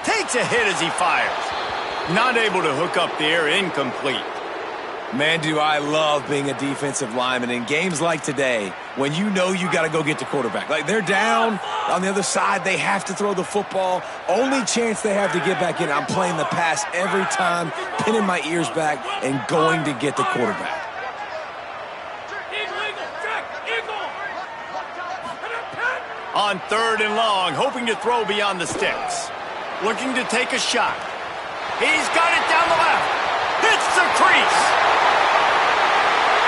Takes a hit as he fires. Not able to hook up the air. Incomplete. Man, do I love being a defensive lineman in games like today when you know you got to go get the quarterback. Like, they're down on the other side. They have to throw the football. Only chance they have to get back in. I'm playing the pass every time, pinning my ears back and going to get the quarterback. On 3rd and long, hoping to throw beyond the sticks. Looking to take a shot. He's got it down the left. Hits the crease.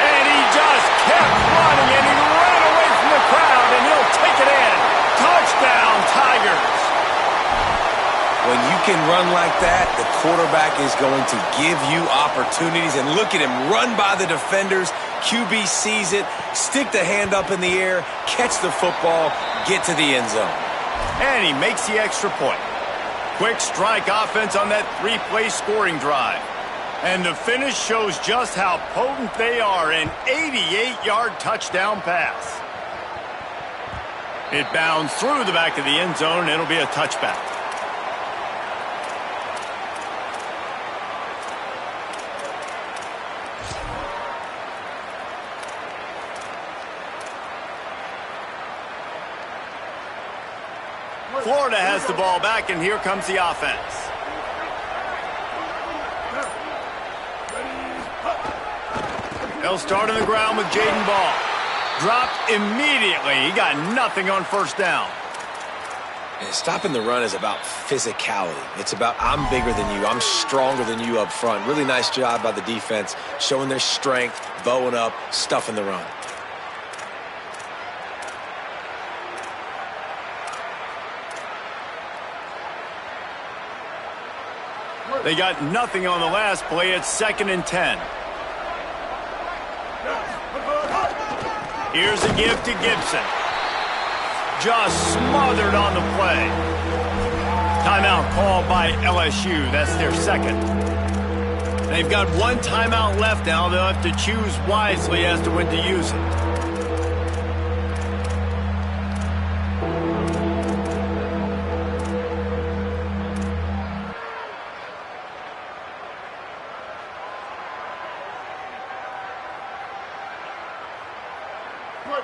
And he just kept running, and he ran away from the crowd, and he'll take it in. Touchdown, Tigers. When you can run like that, the quarterback is going to give you opportunities. And look at him run by the defenders. QB sees it, stick the hand up in the air, catch the football, get to the end zone. And he makes the extra point. Quick strike offense on that 3-play scoring drive. And the finish shows just how potent they are. An 88-yard touchdown pass. It bounds through the back of the end zone, and it'll be a touchback. Florida has the ball back, and here comes the offense. They'll start on the ground with Jaden Ball. Dropped immediately. He got nothing on first down. Stopping the run is about physicality. It's about I'm bigger than you. I'm stronger than you up front. Really nice job by the defense, showing their strength, bowing up, stuffing the run. They got nothing on the last play. It's 2nd and 10. Here's a give to Gibson. Just smothered on the play. Timeout called by LSU. That's their second. They've got one timeout left now. They'll have to choose wisely as to when to use it.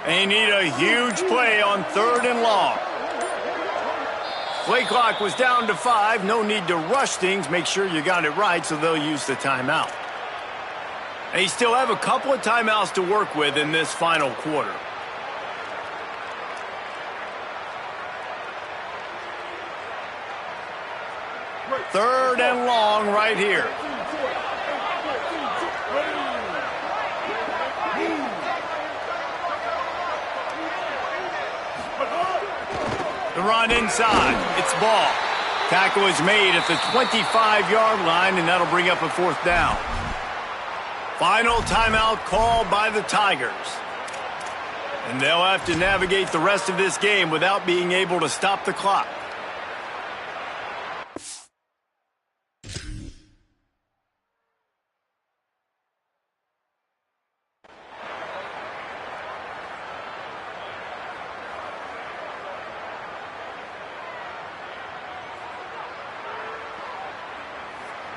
They need a huge play on 3rd and long. Play clock was down to 5. No need to rush things. Make sure you got it right, so they'll use the timeout. They still have a couple of timeouts to work with in this final quarter. Third and long right here. The run inside. It's Ball. Tackle is made at the 25-yard line, and that'll bring up a 4th down. Final timeout called by the Tigers. And they'll have to navigate the rest of this game without being able to stop the clock.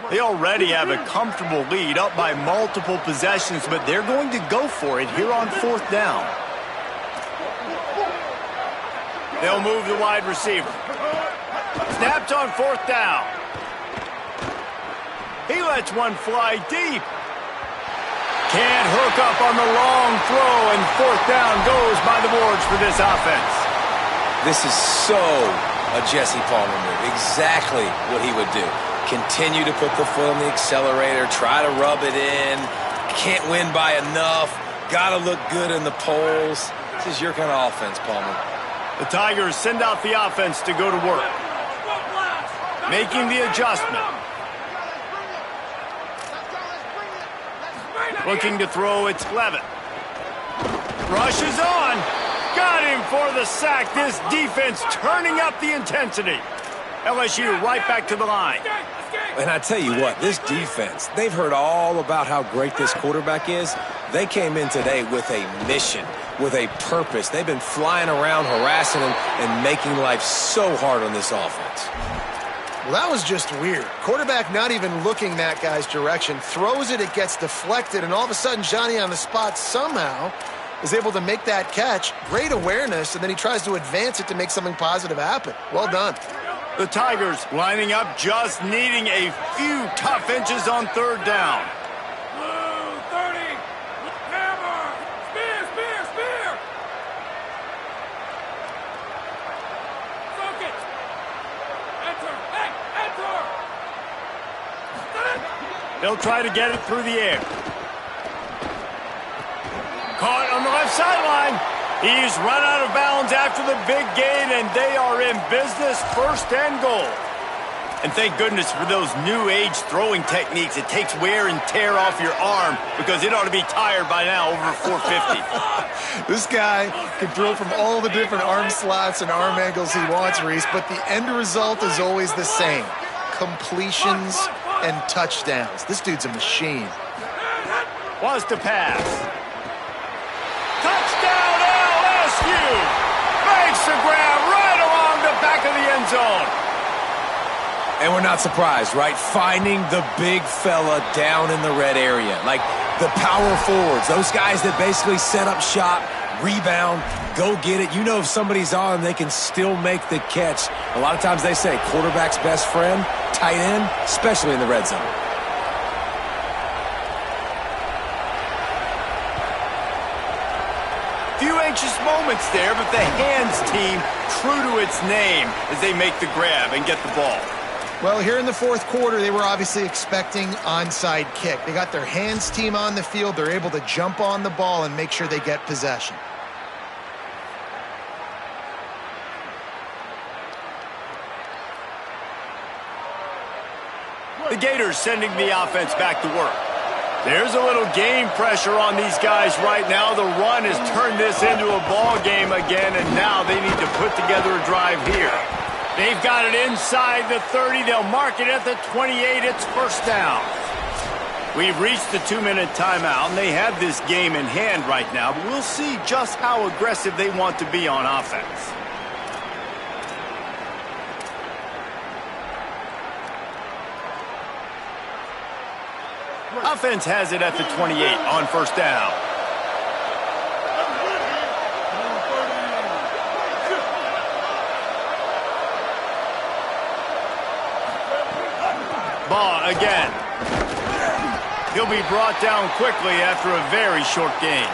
They already have a comfortable lead, up by multiple possessions, but they're going to go for it here on 4th down. They'll move the wide receiver. Snapped on 4th down. He lets one fly deep. Can't hook up on the long throw, and 4th down goes by the boards for this offense. This is so a Jesse Palmer move. Exactly what he would do. Continue to put the foot on the accelerator, try to rub it in. Can't win by enough. Got to look good in the polls. This is your kind of offense, Palmer. The Tigers send out the offense to go to work. Making the adjustment. Looking to throw, it's Levitt. Rushes on. Got him for the sack. This defense turning up the intensity. LSU right back to the line. And I tell you what, this defense, they've heard all about how great this quarterback is. They came in today with a mission, with a purpose. They've been flying around, harassing him, and making life so hard on this offense. Well, that was just weird. Quarterback not even looking that guy's direction. Throws it, it gets deflected, and all of a sudden Johnny on the spot somehow is able to make that catch. Great awareness, and then he tries to advance it to make something positive happen. Well done. The Tigers lining up, just needing a few tough inches on 3rd down. Blue 30, hammer, spear. Focus. Enter, enter. They'll try to get it through the air. Caught on the left sideline. He's run out of bounds after the big gain, and they are in business, 1st and goal. And thank goodness for those new age throwing techniques. It takes wear and tear off your arm because it ought to be tired by now, over 450. This guy can throw from all the different arm slots and arm angles he wants, Reese, but the end result is always the same. Completions and touchdowns. This dude's a machine. Wants to pass. Touchdown LSU! Makes the grab right along the back of the end zone. And we're not surprised, right? Finding the big fella down in the red area. Like the power forwards, those guys that basically set up shop, rebound, go get it. You know if somebody's on, they can still make the catch. A lot of times they say quarterback's best friend, tight end, especially in the red zone. Few anxious moments there, but the hands team true to its name as they make the grab and get the ball. Well, here in the fourth quarter, they were obviously expecting onside kick. They got their hands team on the field. They're able to jump on the ball and make sure they get possession. The Gators sending the offense back to work. There's a little game pressure on these guys right now. The run has turned this into a ball game again, and now they need to put together a drive here. They've got it inside the 30. They'll mark it at the 28. It's first down. We've reached the 2-minute timeout, and they have this game in hand right now, but we'll see just how aggressive they want to be on offense. Offense has it at the 28 on first down. Ball again. He'll be brought down quickly after a very short gain.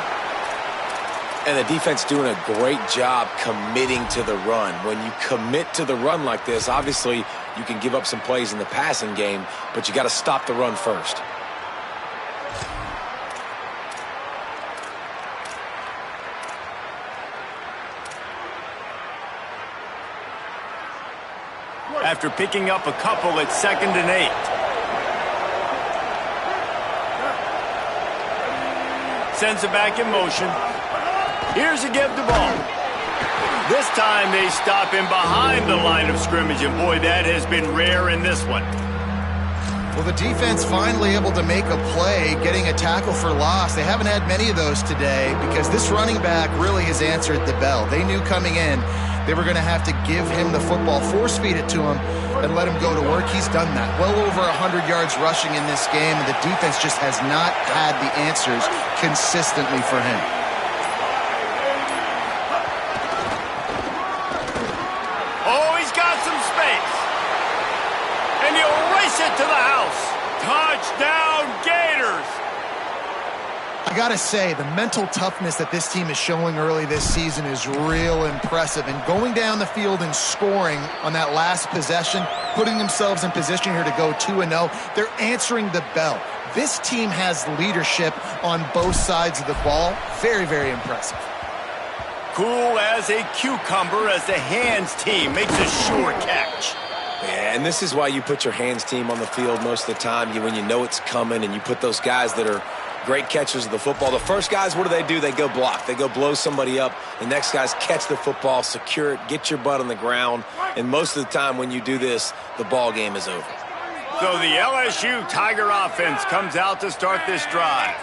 And the defense doing a great job committing to the run. When you commit to the run like this, obviously you can give up some plays in the passing game, but you got to stop the run first. After picking up a couple, it's 2nd and 8. Sends it back in motion. Here's a give the ball. This time they stop him behind the line of scrimmage, and boy, that has been rare in this one. Well, the defense finally able to make a play, getting a tackle for loss. They haven't had many of those today because this running back really has answered the bell. They knew coming in they were going to have to give him the football, force-feed it to him, and let him go to work. He's done that. Well over 100 yards rushing in this game, and the defense just has not had the answers consistently for him. Oh, he's got some space. And he'll race it to the house. Touchdown, Gators! I gotta say, the mental toughness that this team is showing early this season is real impressive. And going down the field and scoring on that last possession, putting themselves in position here to go 2-0, they're answering the bell. This team has leadership on both sides of the ball. Very, very impressive. Cool as a cucumber as the hands team makes a sure catch. Yeah, and this is why you put your hands team on the field most of the time when you know it's coming, and you put those guys that are great catchers of the football. The first guys, what do? They go block. They go blow somebody up. The next guys catch the football, secure it, get your butt on the ground. And most of the time when you do this, the ball game is over. So the LSU Tiger offense comes out to start this drive.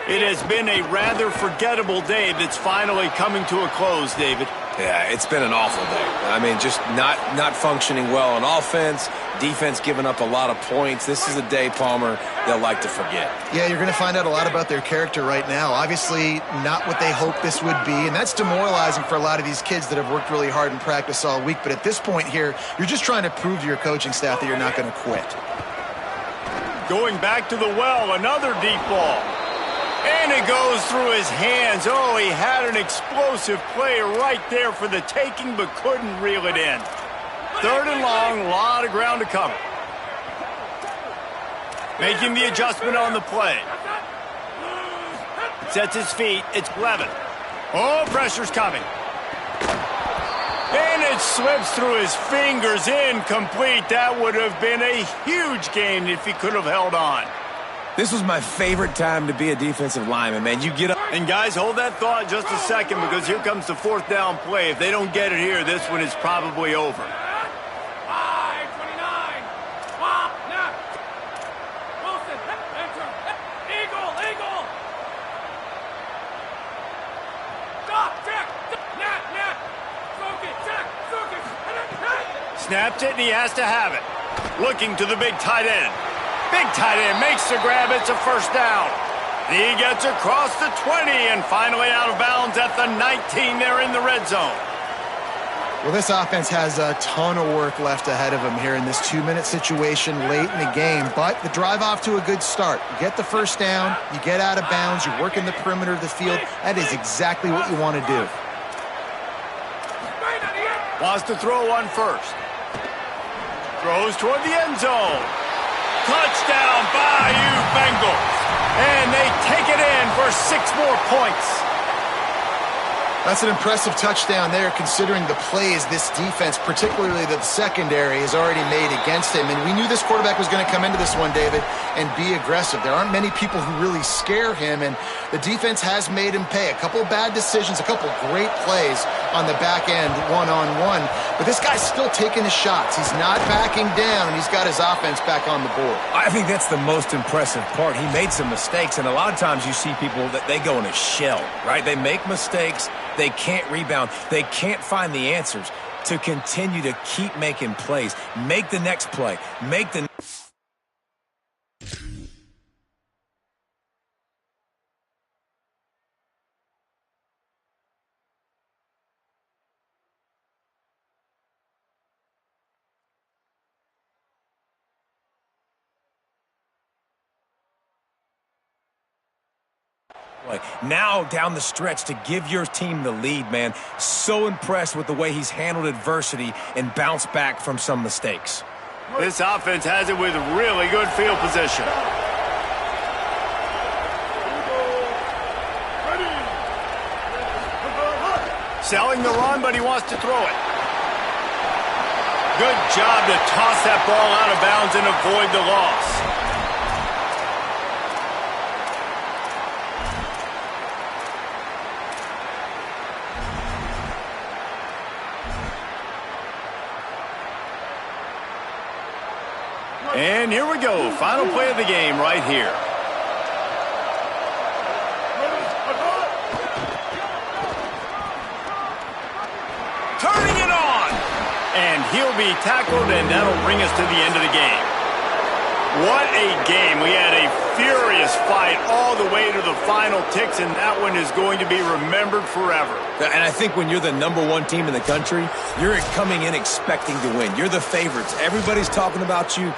It has been a rather forgettable day that's finally coming to a close, David. Yeah, it's been an awful day. I mean, just not functioning well on offense, defense giving up a lot of points. This is a day, Palmer, they'll like to forget. Yeah, you're going to find out a lot about their character right now. Obviously, not what they hoped this would be, and that's demoralizing for a lot of these kids that have worked really hard in practice all week. But at this point here, you're just trying to prove to your coaching staff that you're not going to quit. Going back to the well, another deep ball. And it goes through his hands. Oh, he had an explosive play right there for the taking, but couldn't reel it in. 3rd and long, a lot of ground to cover. Making the adjustment on the play. Sets his feet. It's Levin. Oh, pressure's coming. And it slips through his fingers, incomplete. That would have been a huge gain if he could have held on. This was my favorite time to be a defensive lineman, man. You get up. And guys, hold that thought just a second, because here comes the 4th down play. If they don't get it here, this one is probably over. 5-29. Now. Wilson, enter. Eagle. Stop, check. Net. Snapped it, and he has to have it. Looking to the big tight end. Big tight end makes the grab. It's a first down. He gets across the 20 and finally out of bounds at the 19 there in the red zone. Well, this offense has a ton of work left ahead of them here in this 2-minute situation late in the game, but the drive off to a good start. You get the first down, you get out of bounds, you work in the perimeter of the field. That is exactly what you want to do. Wants to throw one first. Throws toward the end zone. Touchdown, Bayou Bengals. And they take it in for 6 more points. That's an impressive touchdown there, considering the plays this defense, particularly the secondary, has already made against him. And we knew this quarterback was going to come into this one, David, and be aggressive. There aren't many people who really scare him, and the defense has made him pay. A couple of bad decisions, a couple of great plays on the back end, one-on-one. But this guy's still taking his shots. He's not backing down, and he's got his offense back on the board. I think that's the most impressive part. He made some mistakes, and a lot of times you see people that they go in a shell, right? They make mistakes. They can't rebound. They can't find the answers to continue to keep making plays. Make the next play. Make the now down the stretch to give your team the lead, man. So impressed with the way he's handled adversity and bounced back from some mistakes. This offense has it with really good field position. Selling the run, but he wants to throw it. Good job to toss that ball out of bounds and avoid the loss. And here we go. Final play of the game right here. Turning it on. And he'll be tackled, and that'll bring us to the end of the game. What a game. We had a furious fight all the way to the final ticks, and that one is going to be remembered forever. And I think when you're the #1 team in the country, you're coming in expecting to win. You're the favorites. Everybody's talking about you.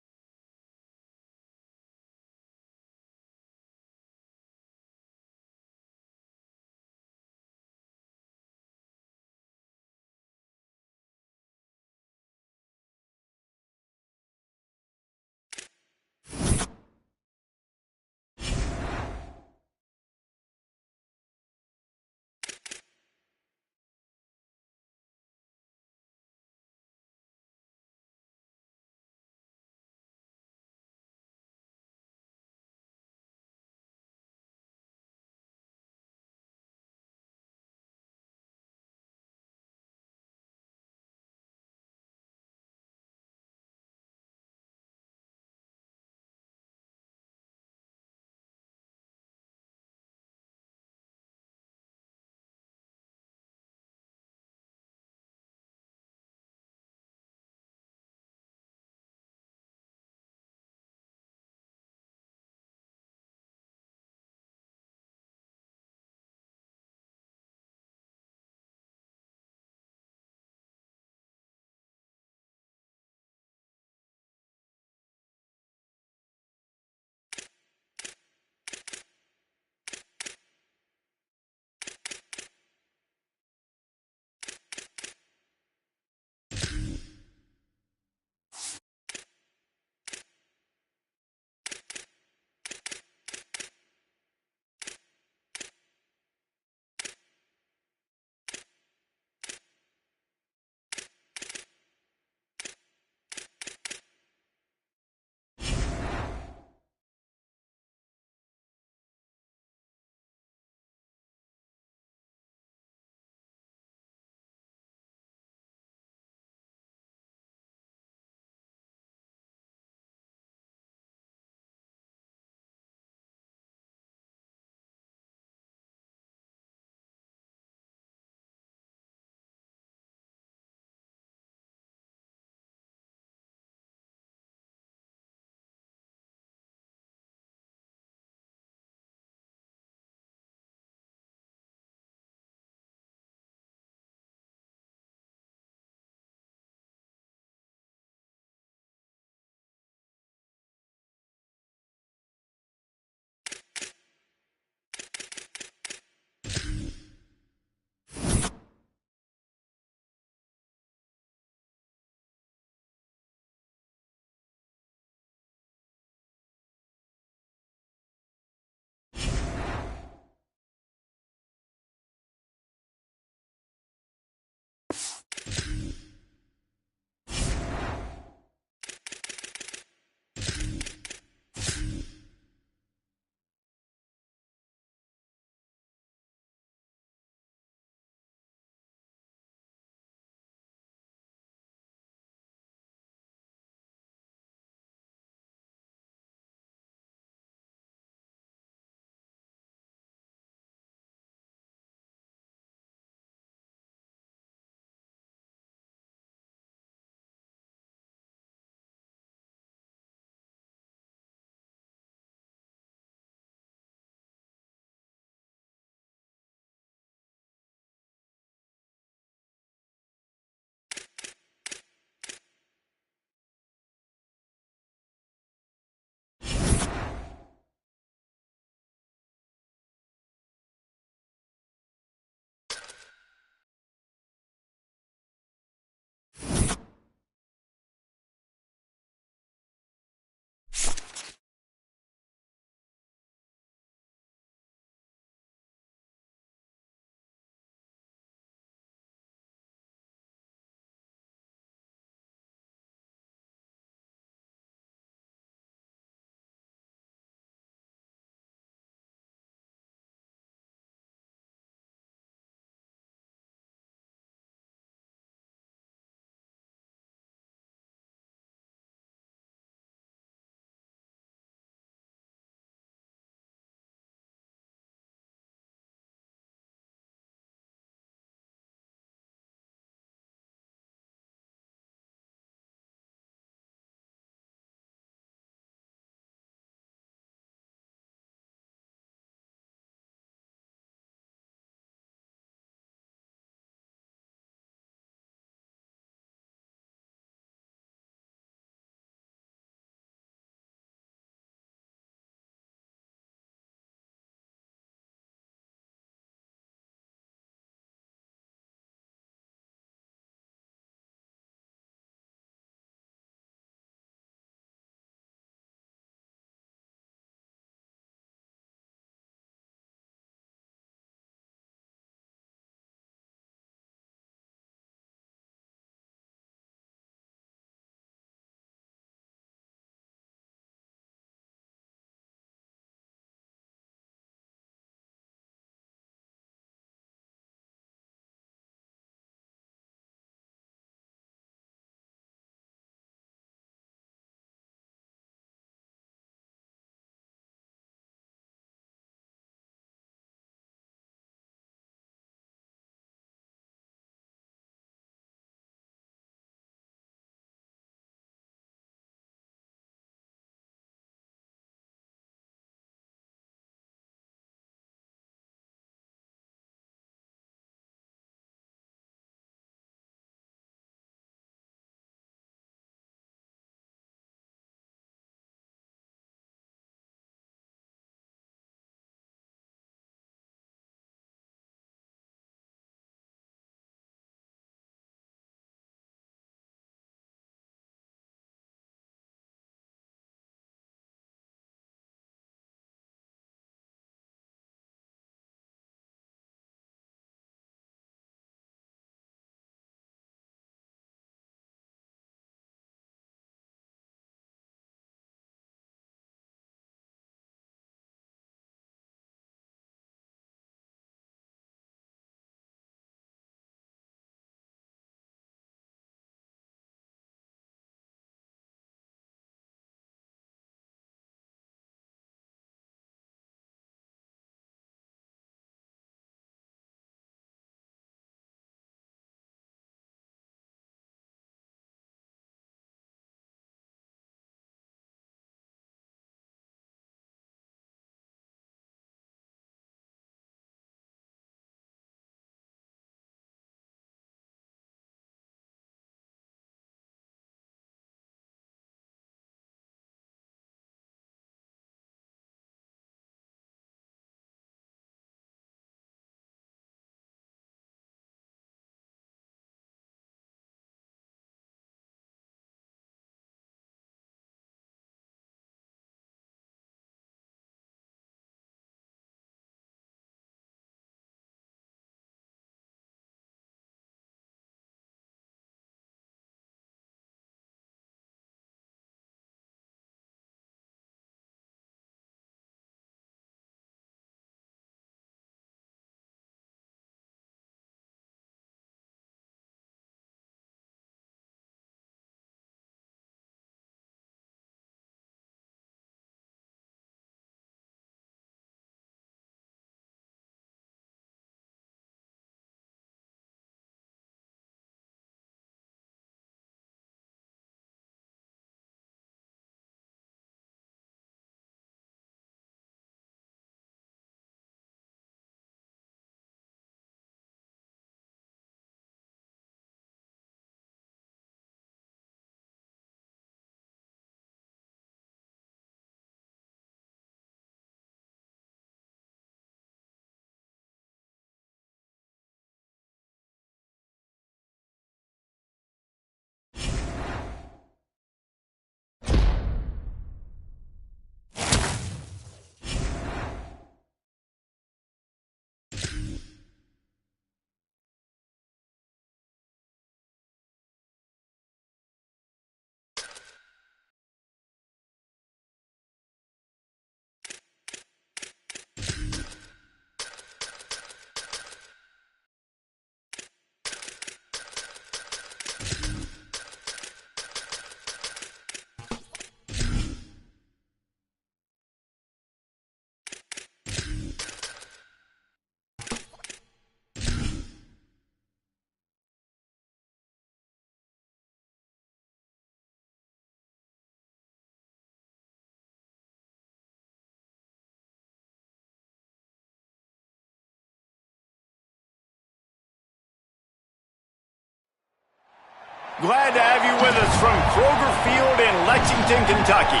Glad to have you with us from Kroger Field in Lexington, Kentucky.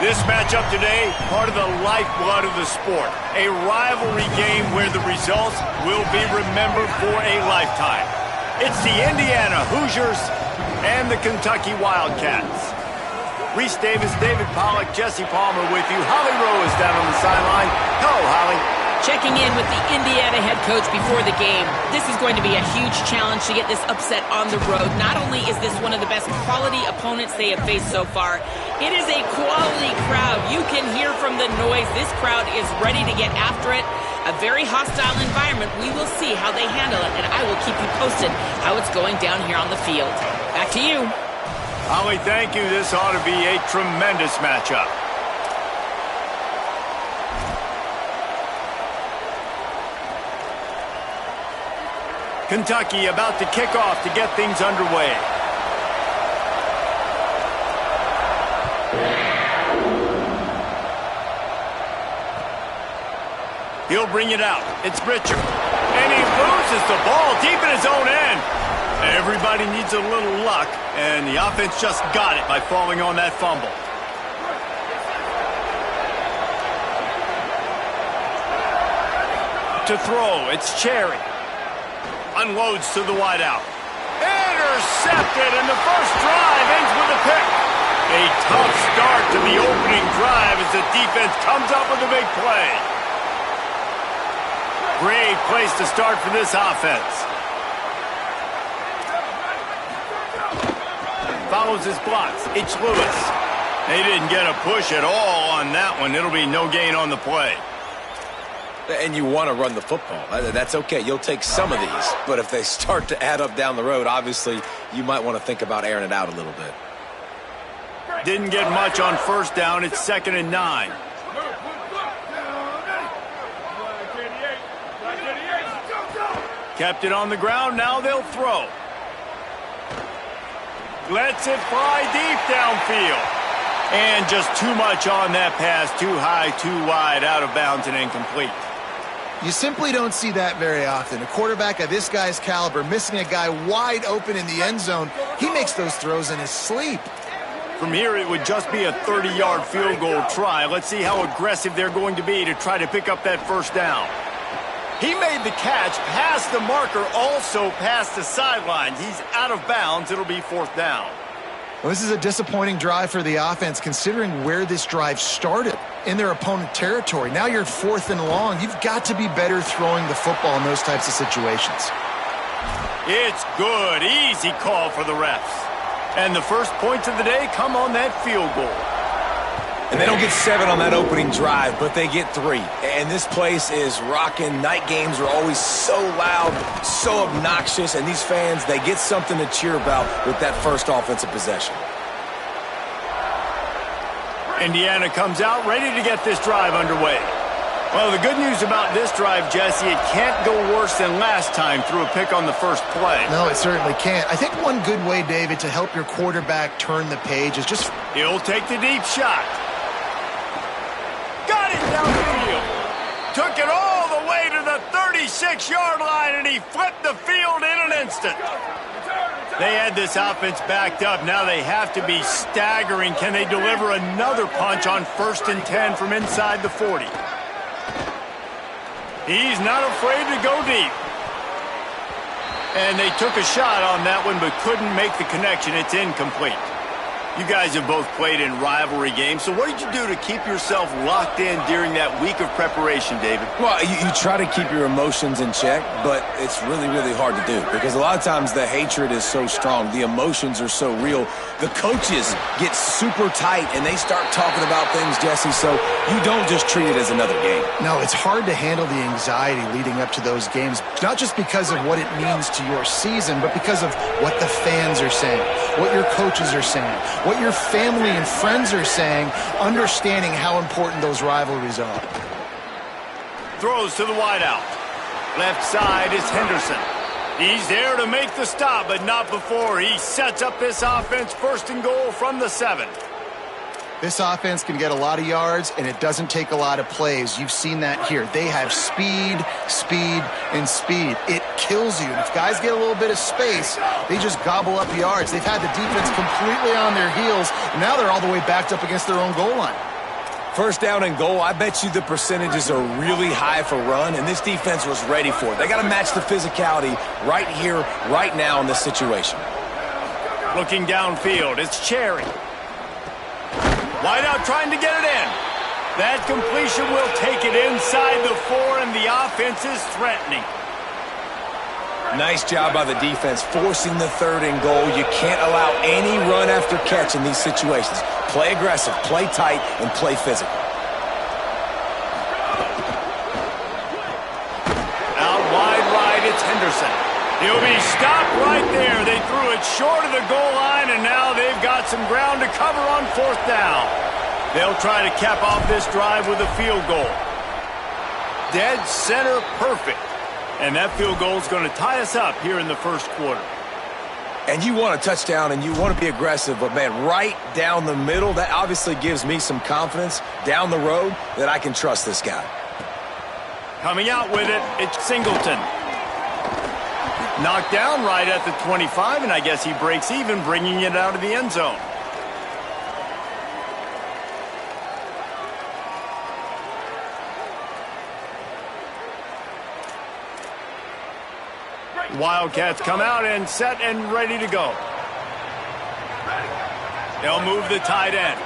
This matchup today, part of the lifeblood of the sport. A rivalry game where the results will be remembered for a lifetime. It's the Indiana Hoosiers and the Kentucky Wildcats. Reese Davis, David Pollack, Jesse Palmer with you. Holly Rowe is down on the sideline. Hello, Holly. Checking in with the Indiana head coach before the game. This is going to be a huge challenge to get this upset on the road. Not only is this one of the best quality opponents they have faced so far, it is a quality crowd. You can hear from the noise. This crowd is ready to get after it. A very hostile environment. We will see how they handle it, and I will keep you posted how it's going down here on the field. Back to you. Holly, thank you. This ought to be a tremendous matchup. Kentucky about to kick off to get things underway. He'll bring it out. It's Richard. And he loses the ball deep in his own end. Everybody needs a little luck, and the offense just got it by falling on that fumble. To throw, it's Cherry. Unloads to the wideout. Intercepted, and the first drive ends with a pick. A tough start to the opening drive as the defense comes up with a big play. Great place to start for this offense. Follows his blocks. It's Lewis. They didn't get a push at all on that one. It'll be no gain on the play. And you want to run the football. That's okay. You'll take some of these. But if they start to add up down the road, obviously, you might want to think about airing it out a little bit. Didn't get much on first down. It's 2nd and 9. Kept it on the ground. Now they'll throw. Lets it fly deep downfield. And just too much on that pass. Too high, too wide, out of bounds, and incomplete. You simply don't see that very often. A quarterback of this guy's caliber missing a guy wide open in the end zone. He makes those throws in his sleep. From here, it would just be a 30-yard field goal try. Let's see how aggressive they're going to be to try to pick up that first down. He made the catch, past the marker, also past the sideline. He's out of bounds. It'll be 4th down. Well, this is a disappointing drive for the offense, considering where this drive started, in their opponent territory. Now you're 4th and long. You've got to be better throwing the football in those types of situations. It's good. Easy call for the refs. And the first points of the day come on that field goal. And they don't get 7 on that opening drive, but they get 3. And this place is rocking. Night games are always so loud, so obnoxious, and these fans, they get something to cheer about with that first offensive possession. Indiana comes out ready to get this drive underway. Well, the good news about this drive, Jesse, it can't go worse than last time through a pick on the first play. No, it certainly can't. I think one good way, David, to help your quarterback turn the page is just... He'll take the deep shot. Got it down the field. Took it all the way to the 36-yard line, and he flipped the field in an instant. They had this offense backed up. Now they have to be staggering. Can they deliver another punch on 1st and 10 from inside the 40? He's not afraid to go deep. And they took a shot on that one but couldn't make the connection. It's incomplete. You guys have both played in rivalry games, so what did you do to keep yourself locked in during that week of preparation, David? Well, you try to keep your emotions in check, but it's really, really hard to do because a lot of times the hatred is so strong. The emotions are so real. The coaches get super tight, and they start talking about things, Jesse, so you don't just treat it as another game. No, it's hard to handle the anxiety leading up to those games, not just because of what it means to your season, but because of what the fans are saying, what your coaches are saying, what your family and friends are saying, understanding how important those rivalries are. Throws to the wideout. Left side is Henderson. He's there to make the stop, but not before. He sets up this offense 1st and goal from the 7. This offense can get a lot of yards, and it doesn't take a lot of plays. You've seen that here. They have speed, speed, and speed. It kills you. And if guys get a little bit of space, they just gobble up yards. They've had the defense completely on their heels, and now they're all the way backed up against their own goal line. First down and goal, I bet you the percentages are really high for run, and this defense was ready for it. They got to match the physicality right here, right now in this situation. Looking downfield, it's Cherry. Wide out trying to get it in. That completion will take it inside the 4, and the offense is threatening. Nice job by the defense forcing the 3rd and goal. You can't allow any run after catch in these situations. Play aggressive, play tight, and play physical. Out wide right, it's Henderson. He'll be stopped right there. They threw it short of the goal line, and now they've got some ground to cover on 4th down. They'll try to cap off this drive with a field goal. Dead center perfect. And that field goal is going to tie us up here in the first quarter. And you want a touchdown and you want to be aggressive, but man, right down the middle, that obviously gives me some confidence down the road that I can trust this guy. Coming out with it, it's Singleton. Knocked down right at the 25, and I guess he breaks even, bringing it out of the end zone. Wildcats come out and set and ready to go. They'll move the tight end.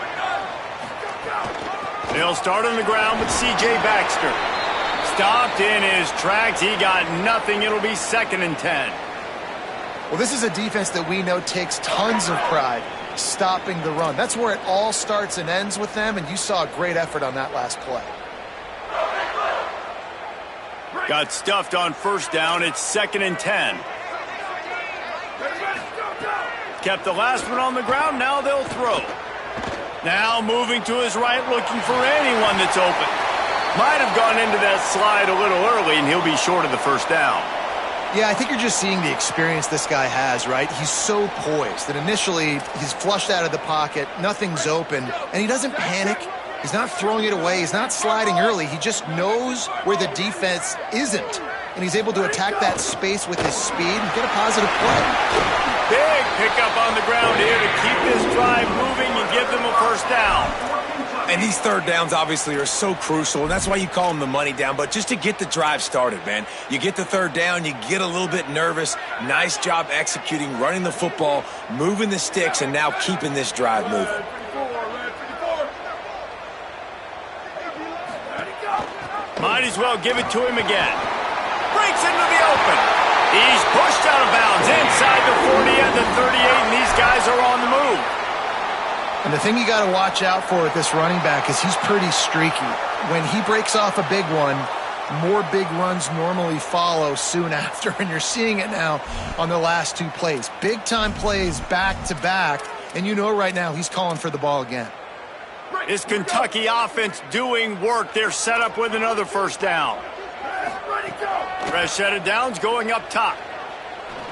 They'll start on the ground with C.J. Baxter. Stopped in his tracks. He got nothing. It'll be 2nd and 10. Well, this is a defense that we know takes tons of pride stopping the run. That's where it all starts and ends with them, and you saw a great effort on that last play. Got stuffed on 1st down. It's 2nd and 10. Kept the last one on the ground. Now they'll throw. Now moving to his right, looking for anyone that's open. Might have gone into that slide a little early, and he'll be short of the 1st down. Yeah, I think you're just seeing the experience this guy has, right? He's so poised that initially he's flushed out of the pocket, nothing's open, and he doesn't panic. He's not throwing it away. He's not sliding early. He just knows where the defense isn't, and he's able to attack that space with his speed and get a positive play. Big pickup on the ground here to keep this drive moving and give them a 1st down. And these 3rd downs obviously are so crucial, and that's why you call them the money down. But just to get the drive started, man, you get the 3rd down, you get a little bit nervous. Nice job executing, running the football, moving the sticks, and now keeping this drive moving. Might as well give it to him again. Breaks into the open. He's pushed out of bounds inside the 40 and the 38, and these guys are on the move. And the thing you got to watch out for with this running back is he's pretty streaky. When he breaks off a big one, more big runs normally follow soon after, and you're seeing it now on the last 2 plays. Big-time plays back-to-back, and you know right now he's calling for the ball again. This Kentucky offense doing work. They're set up with another 1st down. Fresh set of downs going up top.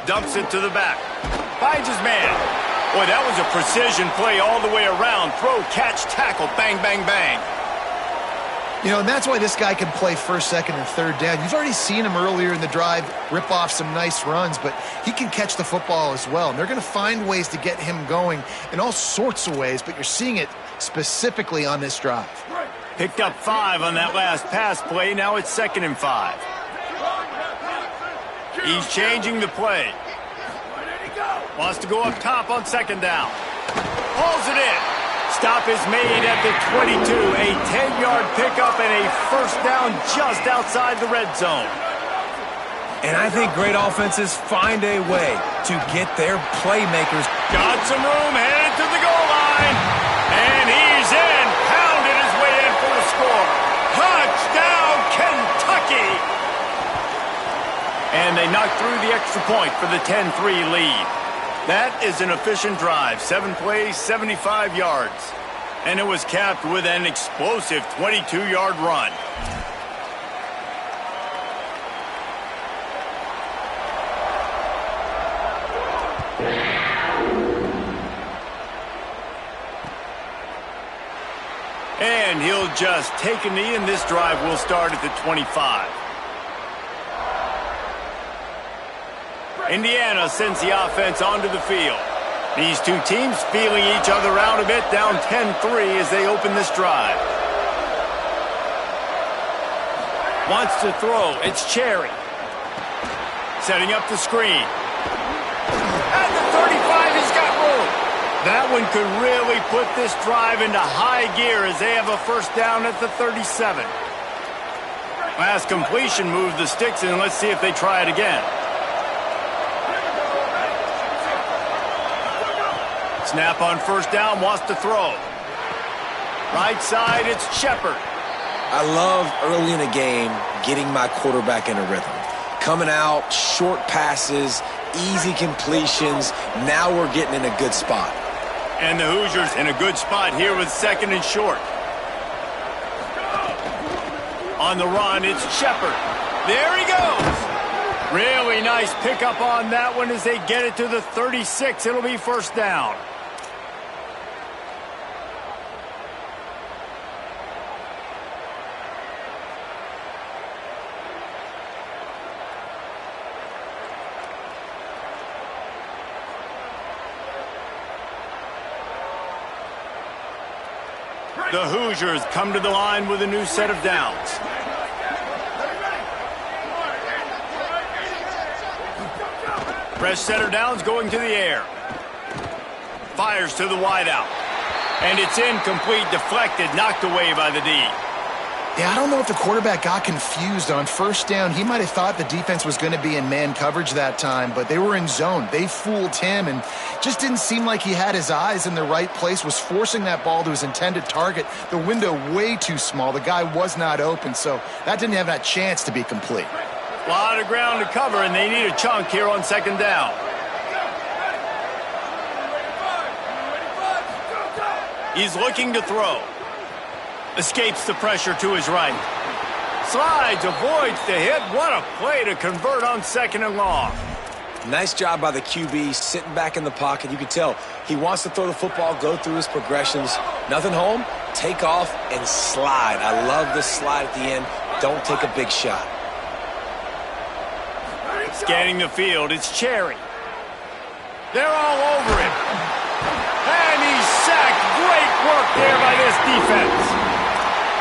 Dumps it to the back. Finds his man. Boy, that was a precision play all the way around. Throw, catch, tackle, bang, bang, bang. You know, and that's why this guy can play 1st, 2nd, and 3rd down. You've already seen him earlier in the drive rip off some nice runs, but he can catch the football as well. And they're going to find ways to get him going in all sorts of ways, but you're seeing it specifically on this drive. Picked up 5 on that last pass play. Now it's 2nd and 5. He's changing the play. Wants to go up top on 2nd down. Hauls it in. Stop is made at the 22. A 10-yard pickup and a 1st down just outside the red zone. And I think great offenses find a way to get their playmakers. Got some room, headed to the goal line. And he's in. Pounded his way in for the score. Touchdown, Kentucky. And they knocked through the extra point for the 10-3 lead. That is an efficient drive. 7 plays, 75 yards. And it was capped with an explosive 22-yard run. And he'll just take a knee, and this drive will start at the 25. Indiana sends the offense onto the field. These two teams feeling each other out a bit, down 10-3 as they open this drive. Wants to throw. It's Cherry. Setting up the screen. At the 35, he's got room. That one could really put this drive into high gear as they have a first down at the 37. Last completion moved the sticks in. Let's see if they try it again. Snap on first down, wants to throw. Right side, it's Shepard. I love early in a game getting my quarterback in a rhythm. Coming out, short passes, easy completions. Now we're getting in a good spot. And the Hoosiers in a good spot here with second and short. On the run, it's Shepard. There he goes. Really nice pickup on that one as they get it to the 36. It'll be first down. The Hoosiers come to the line with a new set of downs. Fresh set of downs going to the air. Fires to the wideout. And it's incomplete, deflected, knocked away by the D. Yeah, I don't know if the quarterback got confused on first down. He might have thought the defense was going to be in man coverage that time, but they were in zone. They fooled him and just didn't seem like he had his eyes in the right place, was forcing that ball to his intended target. The window way too small. The guy was not open, so that didn't have that chance to be complete. A lot of ground to cover, and they need a chunk here on second down. He's looking to throw. Escapes the pressure to his right. Slides, avoids the hit. What a play to convert on second and long. Nice job by the QB, sitting back in the pocket. You can tell he wants to throw the football, go through his progressions. Nothing home, take off, and slide. I love this slide at the end. Don't take a big shot. Scanning the field, it's Cherry. They're all over him. And he's sacked. Great work there by this defense.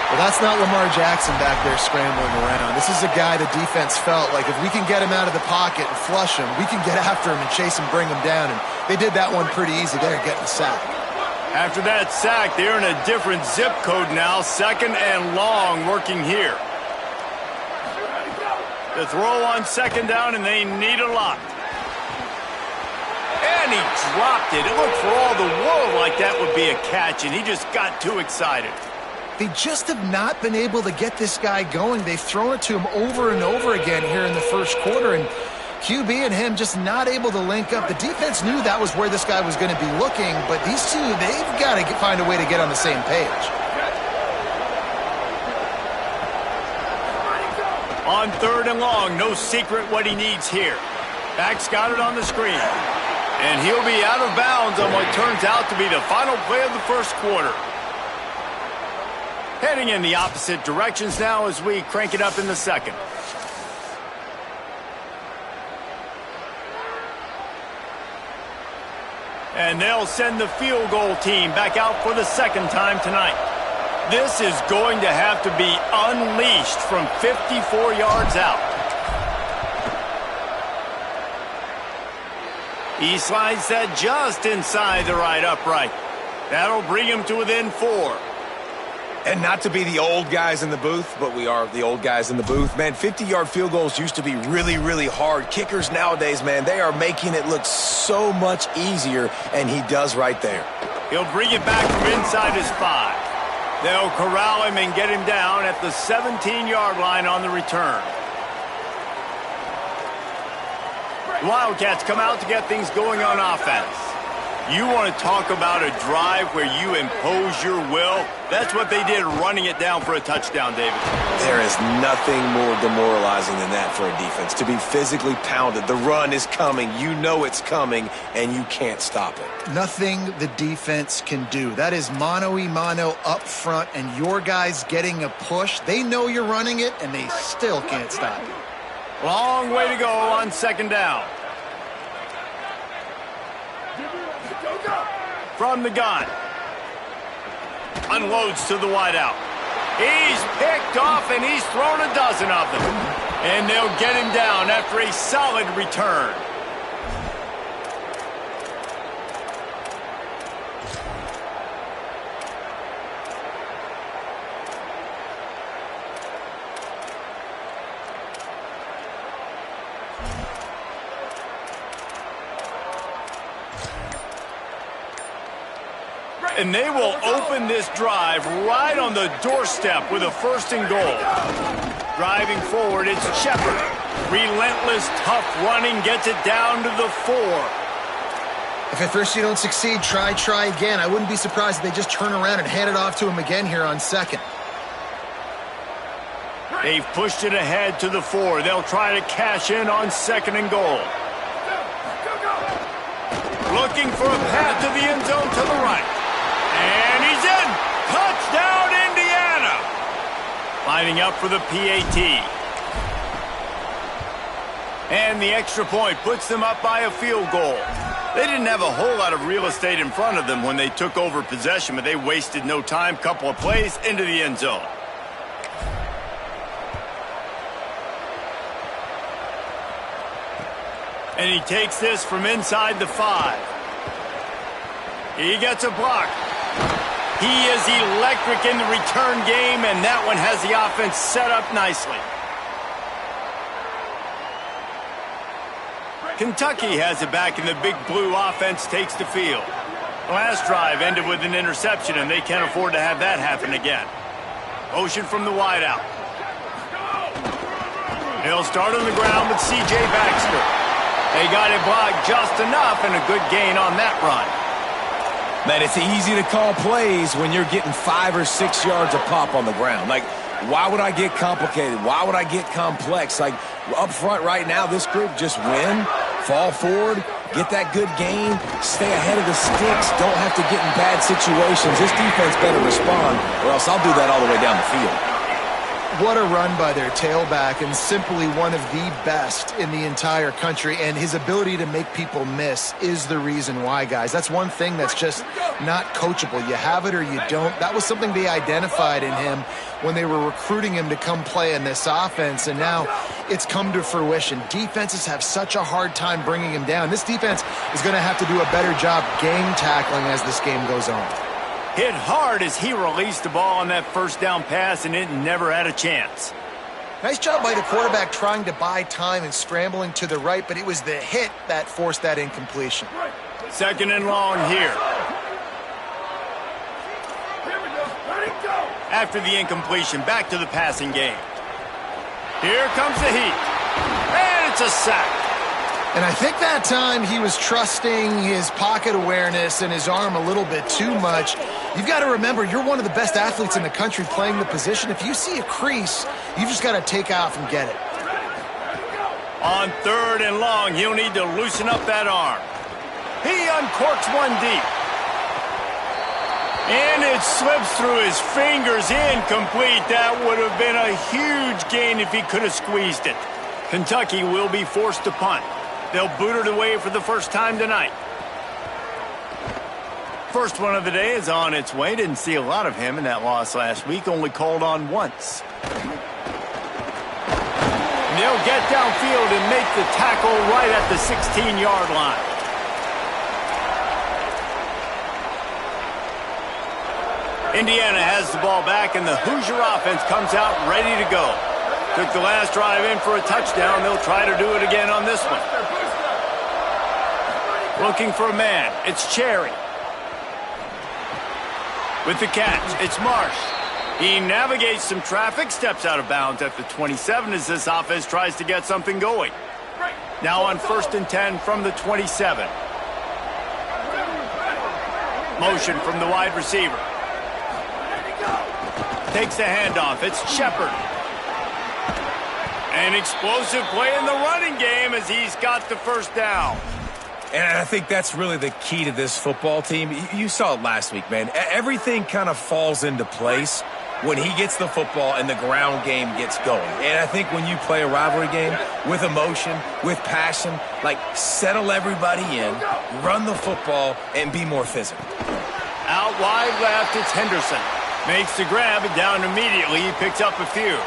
Well, that's not Lamar Jackson back there scrambling around. This is a guy the defense felt like if we can get him out of the pocket and flush him, we can get after him and chase him, bring him down. And they did that one pretty easy there, getting the sack. After that sack, they're in a different zip code now. Second and long working here. The throw on second down, and they need a lot. And he dropped it. It looked for all the world like that would be a catch, and he just got too excited. They just have not been able to get this guy going. They've thrown it to him over and over again here in the first quarter, and QB and him just not able to link up. The defense knew that was where this guy was going to be looking, but these two, they've got to find a way to get on the same page. On third and long, no secret what he needs here. Back's got it on the screen. And he'll be out of bounds on what turns out to be the final play of the first quarter. Heading in the opposite directions now as we crank it up in the second. And they'll send the field goal team back out for the second time tonight. This is going to have to be unleashed from 54 yards out. He slides that just inside the right upright. That'll bring him to within 4. And not to be the old guys in the booth, but we are the old guys in the booth. Man, 50-yard field goals used to be really, really hard. Kickers nowadays, man, they are making it look so much easier, and he does right there. He'll bring it back from inside his 5. They'll corral him and get him down at the 17-yard line on the return. The Wildcats come out to get things going on offense. You want to talk about a drive where you impose your will? That's what they did running it down for a touchdown, David. There is nothing more demoralizing than that for a defense, to be physically pounded. The run is coming. You know it's coming, and you can't stop it. Nothing the defense can do. That is mano-a-mano up front, and your guys getting a push. They know you're running it, and they still can't stop it. Long way to go on second down. From the gun. Unloads to the wideout. He's picked off, and he's thrown a dozen of them. And they'll get him down after a solid return. And they will open this drive right on the doorstep with a 1st and goal. Driving forward, it's Shepard. Relentless, tough running, gets it down to the 4. If at first you don't succeed, try again. I wouldn't be surprised if they just turn around and hand it off to him again here on 2nd. They've pushed it ahead to the 4. They'll try to cash in on 2nd and goal. Looking for a path to the end zone to the right. And he's in! Touchdown, Indiana! Lining up for the PAT. And the extra point puts them up by a field goal. They didn't have a whole lot of real estate in front of them when they took over possession, but they wasted no time. Couple of plays into the end zone. And he takes this from inside the 5. He gets a block. He is electric in the return game, and that one has the offense set up nicely. Kentucky has it back, and the Big Blue offense takes the field. The last drive ended with an interception, and they can't afford to have that happen again. Motion from the wideout. He'll start on the ground with C.J. Baxter. They got it blocked just enough, and a good gain on that run. Man, it's easy to call plays when you're getting 5 or 6 yards a pop on the ground. Like, why would I get complicated? Why would I get complex? Like, up front right now, this group just win, fall forward, get that good gain, stay ahead of the sticks, don't have to get in bad situations. This defense better respond, or else I'll do that all the way down the field. What a run by their tailback, and simply one of the best in the entire country. And his ability to make people miss is the reason why, guys. That's one thing that's just not coachable. You have it or you don't. That was something they identified in him when they were recruiting him to come play in this offense, and now it's come to fruition. Defenses have such a hard time bringing him down. This defense is going to have to do a better job game tackling as this game goes on. Hit hard as he released the ball on that 1st down pass, and it never had a chance. Nice job by the quarterback trying to buy time and scrambling to the right, but it was the hit that forced that incompletion. 2nd and long here. After the incompletion, back to the passing game. Here comes the heat. And it's a sack. And I think that time he was trusting his pocket awareness and his arm a little bit too much. You've got to remember, you're one of the best athletes in the country playing the position. If you see a crease, you've just got to take off and get it. On 3rd and long, he'll need to loosen up that arm. He uncorks one deep. And it slips through his fingers, incomplete. That would have been a huge gain if he could have squeezed it. Kentucky will be forced to punt. They'll boot it away for the first time tonight. First one of the day is on its way. Didn't see a lot of him in that loss last week. Only called on once. And they'll get downfield and make the tackle right at the 16-yard line. Indiana has the ball back, and the Hoosier offense comes out ready to go. Took the last drive in for a touchdown. They'll try to do it again on this one. Looking for a man. It's Cherry. With the catch, it's Marsh. He navigates some traffic, steps out of bounds at the 27 as this offense tries to get something going. Now on 1st and 10 from the 27. Motion from the wide receiver. Takes the handoff. It's Shepard. An explosive play in the running game as he's got the first down. And I think that's really the key to this football team. You saw it last week, man. Everything kind of falls into place when he gets the football and the ground game gets going. And I think when you play a rivalry game with emotion, with passion, like settle everybody in, run the football, and be more physical. Out wide left, it's Henderson. Makes the grab and down immediately. He picks up a few.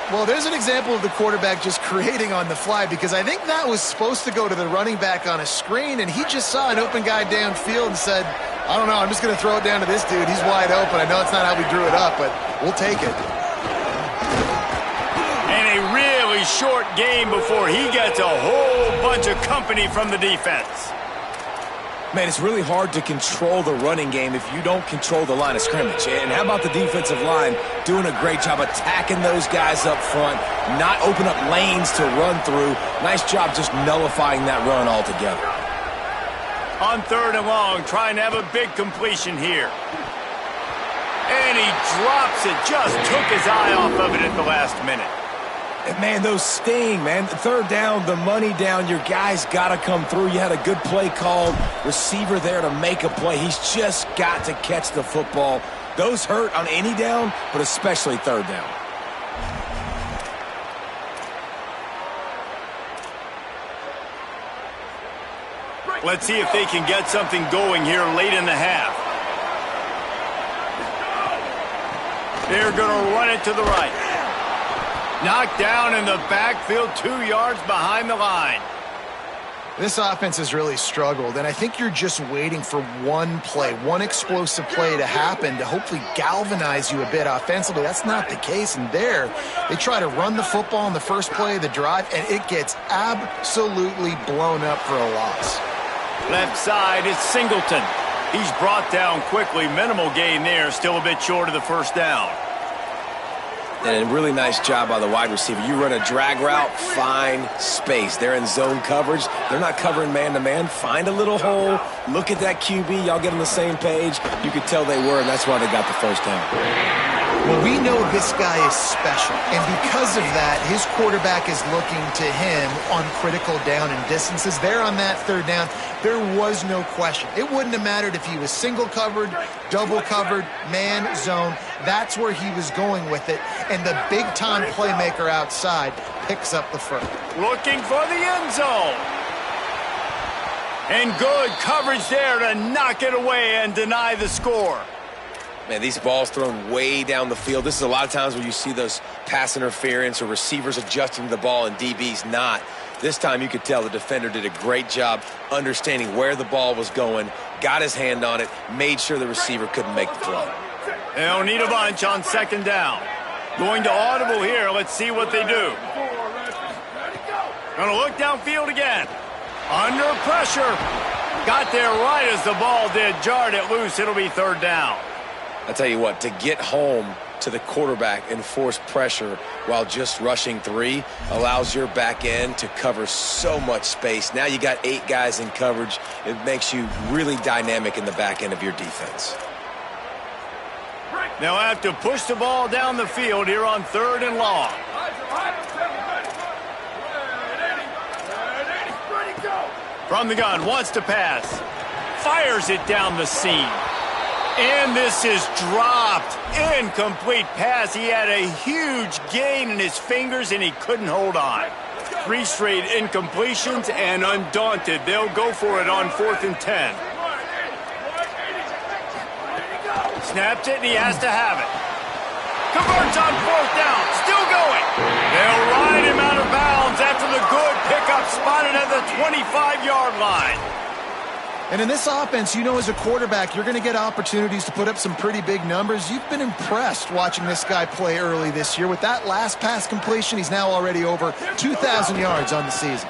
Well, there's an example of the quarterback just creating on the fly, because I think that was supposed to go to the running back on a screen, and he just saw an open guy downfield and said, I don't know, I'm just going to throw it down to this dude. He's wide open. I know it's not how we drew it up, but we'll take it. And a really short game before he gets a whole bunch of company from the defense. Man, it's really hard to control the running game if you don't control the line of scrimmage. And how about the defensive line doing a great job attacking those guys up front, not open up lanes to run through. Nice job just nullifying that run altogether. On 3rd and long, trying to have a big completion here. And he drops it, just took his eye off of it at the last minute. Man, those sting, man. 3rd down, the money down. Your guy's got to come through. You had a good play called. Receiver there to make a play. He's just got to catch the football. Those hurt on any down, but especially 3rd down. Let's see if they can get something going here late in the half. They're going to run it to the right. Knocked down in the backfield, 2 yards behind the line. This offense has really struggled, and I think you're just waiting for one play, one explosive play to happen to hopefully galvanize you a bit offensively. That's not the case, and there they try to run the football in the first play of the drive, and it gets absolutely blown up for a loss. Left side is Singleton. He's brought down quickly. Minimal gain there, still a bit short of the first down. And a really nice job by the wide receiver. You run a drag route, find space. They're in zone coverage. They're not covering man-to-man. Find a little hole. Look at that QB. Y'all get on the same page. You could tell they were, and that's why they got the first down. Well, we know this guy is special, and because of that, his quarterback is looking to him on critical down and distances. There on that 3rd down, there was no question. It wouldn't have mattered if he was single covered, double covered, man, zone. That's where he was going with it, and the big-time playmaker outside picks up the first. Looking for the end zone. And good coverage there to knock it away and deny the score. Man, these balls thrown way down the field. This is a lot of times where you see those pass interference or receivers adjusting to the ball and DBs not. This time you could tell the defender did a great job understanding where the ball was going, got his hand on it, made sure the receiver couldn't make the play. They'll need a bunch on 2nd down. Going to audible here. Let's see what they do. Going to look downfield again. Under pressure. Got there right as the ball did. Jarred it loose. It'll be 3rd down. I tell you what, to get home to the quarterback and force pressure while just rushing 3 allows your back end to cover so much space. Now you got 8 guys in coverage. It makes you really dynamic in the back end of your defense. They'll have to push the ball down the field here on 3rd and long. From the gun, wants to pass. Fires it down the seam. And this is dropped. Incomplete pass. He had a huge gain in his fingers, and he couldn't hold on. 3 straight incompletions, and undaunted, they'll go for it on 4th and 10. Snaps it, and he has to have it. Converts on 4th down. Still going. They'll ride him out of bounds after the good pickup spotted at the 25-yard line. And in this offense, you know as a quarterback, you're going to get opportunities to put up some pretty big numbers. You've been impressed watching this guy play early this year. With that last pass completion, he's now already over 2,000 yards on the season.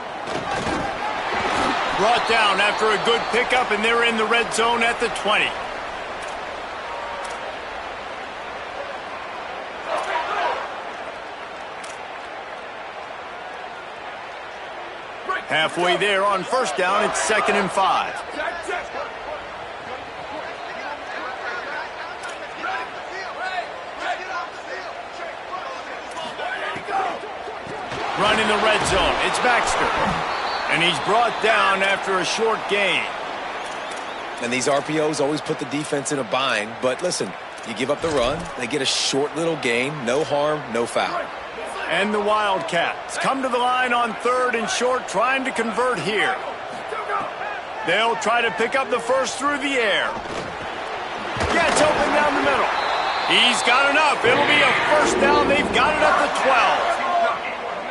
Brought down after a good pickup, and they're in the red zone at the 20. Halfway there on 1st down, it's 2nd and 5. Running the red zone, it's Baxter. And he's brought down after a short gain. And these RPOs always put the defense in a bind. But listen, you give up the run, they get a short little gain, no harm, no foul. And the Wildcats come to the line on 3rd and short, trying to convert here. They'll try to pick up the first through the air. Gets open down the middle. He's got enough. It'll be a first down. They've got it at the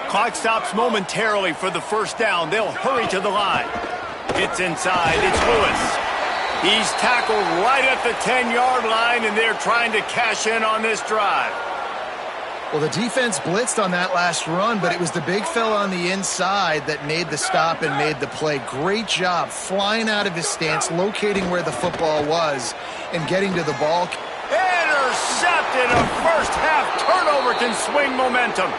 12. Clock stops momentarily for the first down. They'll hurry to the line. It's inside. It's Lewis. He's tackled right at the 10-yard line, and they're trying to cash in on this drive. Well, the defense blitzed on that last run, but it was the big fella on the inside that made the stop and made the play. Great job flying out of his stance, locating where the football was, and getting to the ball. Intercepted. A first-half turnover can swing momentum.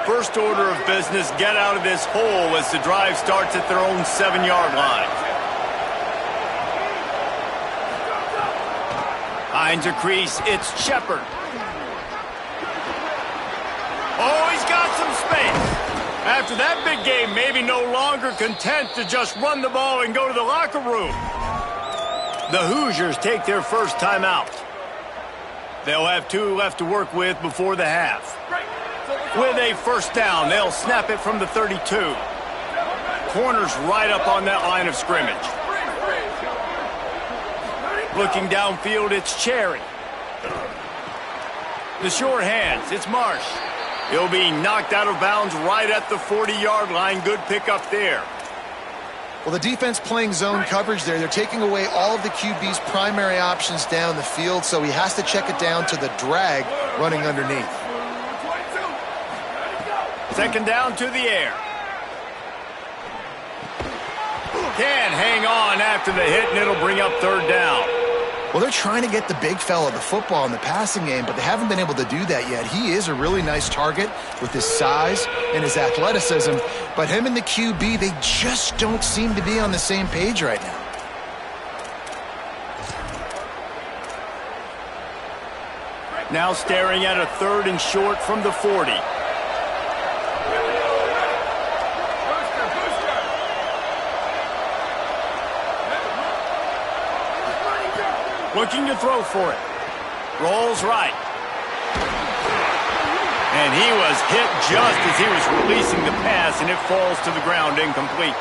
First order of business, get out of this hole as the drive starts at their own 7-yard line. Finds a crease, it's Shepard. Oh, he's got some space. After that big game, maybe no longer content to just run the ball and go to the locker room. The Hoosiers take their first timeout. They'll have 2 left to work with before the half. With a first down, they'll snap it from the 32. Corners right up on that line of scrimmage. Looking downfield, it's Cherry. The short hands, it's Marsh. He'll be knocked out of bounds right at the 40-yard line. Good pickup there. Well, the defense playing zone coverage there. They're taking away all of the QB's primary options down the field, so he has to check it down to the drag running underneath. Second down to the air. Can hang on after the hit, and it'll bring up 3rd down. Well, they're trying to get the big fella the football in the passing game, but they haven't been able to do that yet. He is a really nice target with his size and his athleticism, but him and the QB, they just don't seem to be on the same page right now. Now staring at a 3rd and short from the 40. Looking to throw for it. Rolls right. And he was hit just as he was releasing the pass, and it falls to the ground incomplete.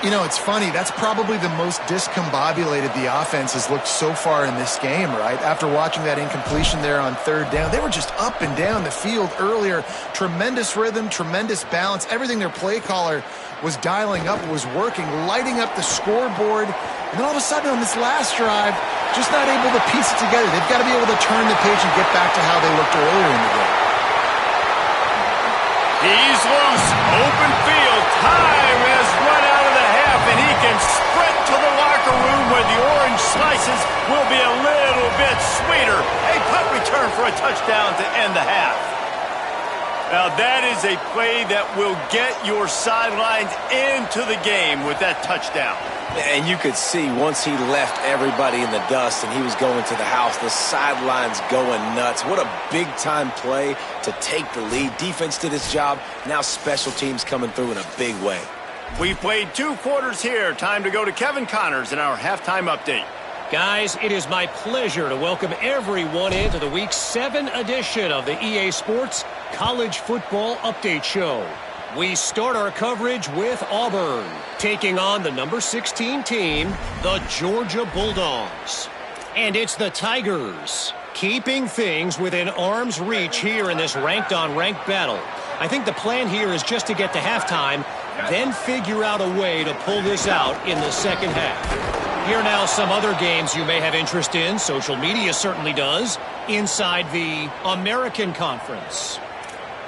You know, it's funny. That's probably the most discombobulated the offense has looked so far in this game, right? After watching that incompletion there on 3rd down, they were just up and down the field earlier. Tremendous rhythm, tremendous balance. Everything their play caller was dialing up was working, lighting up the scoreboard. And then all of a sudden on this last drive, just not able to piece it together. They've got to be able to turn the page and get back to how they looked earlier in the game. He's loose. Open field. Time has run out of the half, and he can sprint to the locker room where the orange slices will be a little bit sweeter. A punt return for a touchdown to end the half. Now that is a play that will get your sidelines into the game with that touchdown. And you could see once he left everybody in the dust and he was going to the house, the sidelines going nuts. What a big-time play to take the lead. Defense did its job. Now special teams coming through in a big way. We've played 2 quarters here. Time to go to Kevin Connors in our halftime update. Guys, it is my pleasure to welcome everyone into the Week 7 edition of the EA Sports College Football Update Show. We start our coverage with Auburn, taking on the number 16 team, the Georgia Bulldogs. And it's the Tigers, keeping things within arm's reach here in this ranked-on-ranked battle. I think the plan here is just to get to halftime, then figure out a way to pull this out in the second half. Here now some other games you may have interest in. Social media certainly does. Inside the American Conference.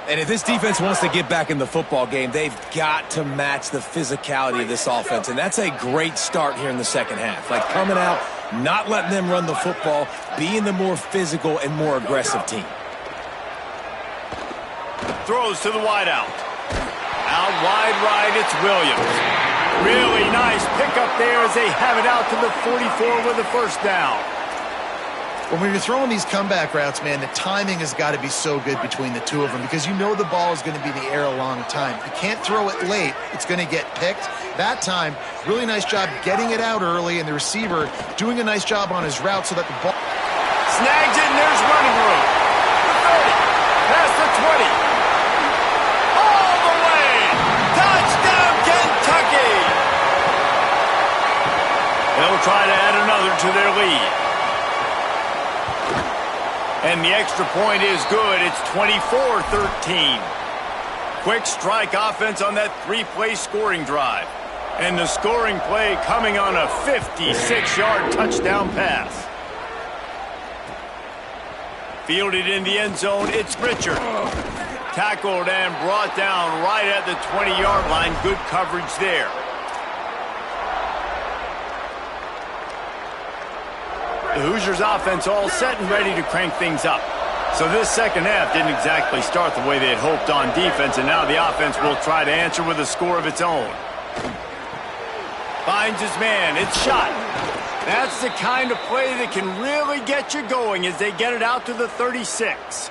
And if this defense wants to get back in the football game, they've got to match the physicality of this offense. And that's a great start here in the second half. Like coming out, not letting them run the football, being the more physical and more aggressive team. Throws to the wideout. Out wide right, it's Williams. Really nice pickup there as they have it out to the 44 with a first down. Well, when you're throwing these comeback routes, man, the timing has got to be so good between the two of them because you know the ball is going to be in the air a long time. You can't throw it late. It's going to get picked. That time, really nice job getting it out early, and the receiver doing a nice job on his route so that the ball... Snags it, and there's running room. The 30, past the 20. All the way. Touchdown, Kentucky. They'll try to add another to their lead. And the extra point is good. It's 24-13. Quick strike offense on that three-play scoring drive. And the scoring play coming on a 56-yard touchdown pass. Fielded in the end zone, it's Richard. Tackled and brought down right at the 20-yard line. Good coverage there. The Hoosiers offense all set and ready to crank things up. So this second half didn't exactly start the way they had hoped on defense, and now the offense will try to answer with a score of its own. Finds his man. It's shot. That's the kind of play that can really get you going as they get it out to the 36.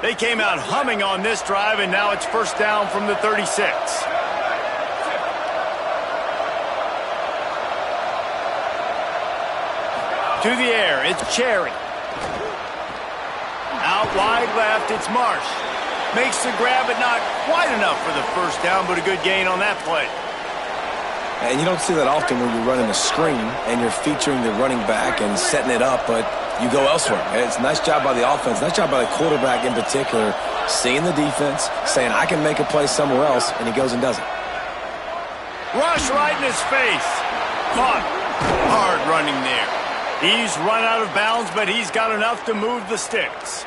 They came out humming on this drive, and now it's first down from the 36. To the air, it's Cherry. Out wide left, it's Marsh. Makes the grab, but not quite enough for the first down, but a good gain on that play. And you don't see that often when you're running a screen and you're featuring the running back and setting it up, but you go elsewhere. It's a nice job by the offense, nice job by the quarterback in particular, seeing the defense, saying, I can make a play somewhere else, and he goes and does it. Rush right in his face. Caught. Hard running there. He's run out of bounds, but he's got enough to move the sticks.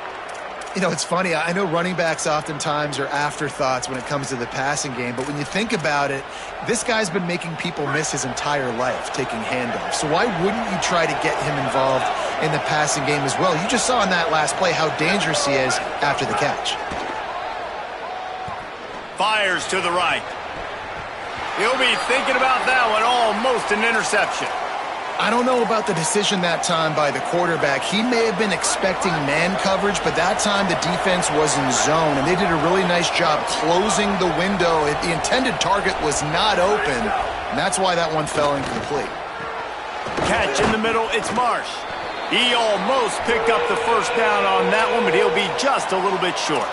You know, it's funny. I know running backs oftentimes are afterthoughts when it comes to the passing game, but when you think about it, this guy's been making people miss his entire life taking handoffs. So why wouldn't you try to get him involved in the passing game as well? You just saw in that last play how dangerous he is after the catch. Fires to the right. He'll be thinking about that one. Almost an interception. I don't know about the decision that time by the quarterback. He may have been expecting man coverage, but that time the defense was in zone, and they did a really nice job closing the window. The intended target was not open, and that's why that one fell incomplete. Catch in the middle, it's Marsh. He almost picked up the first down on that one, but he'll be just a little bit short.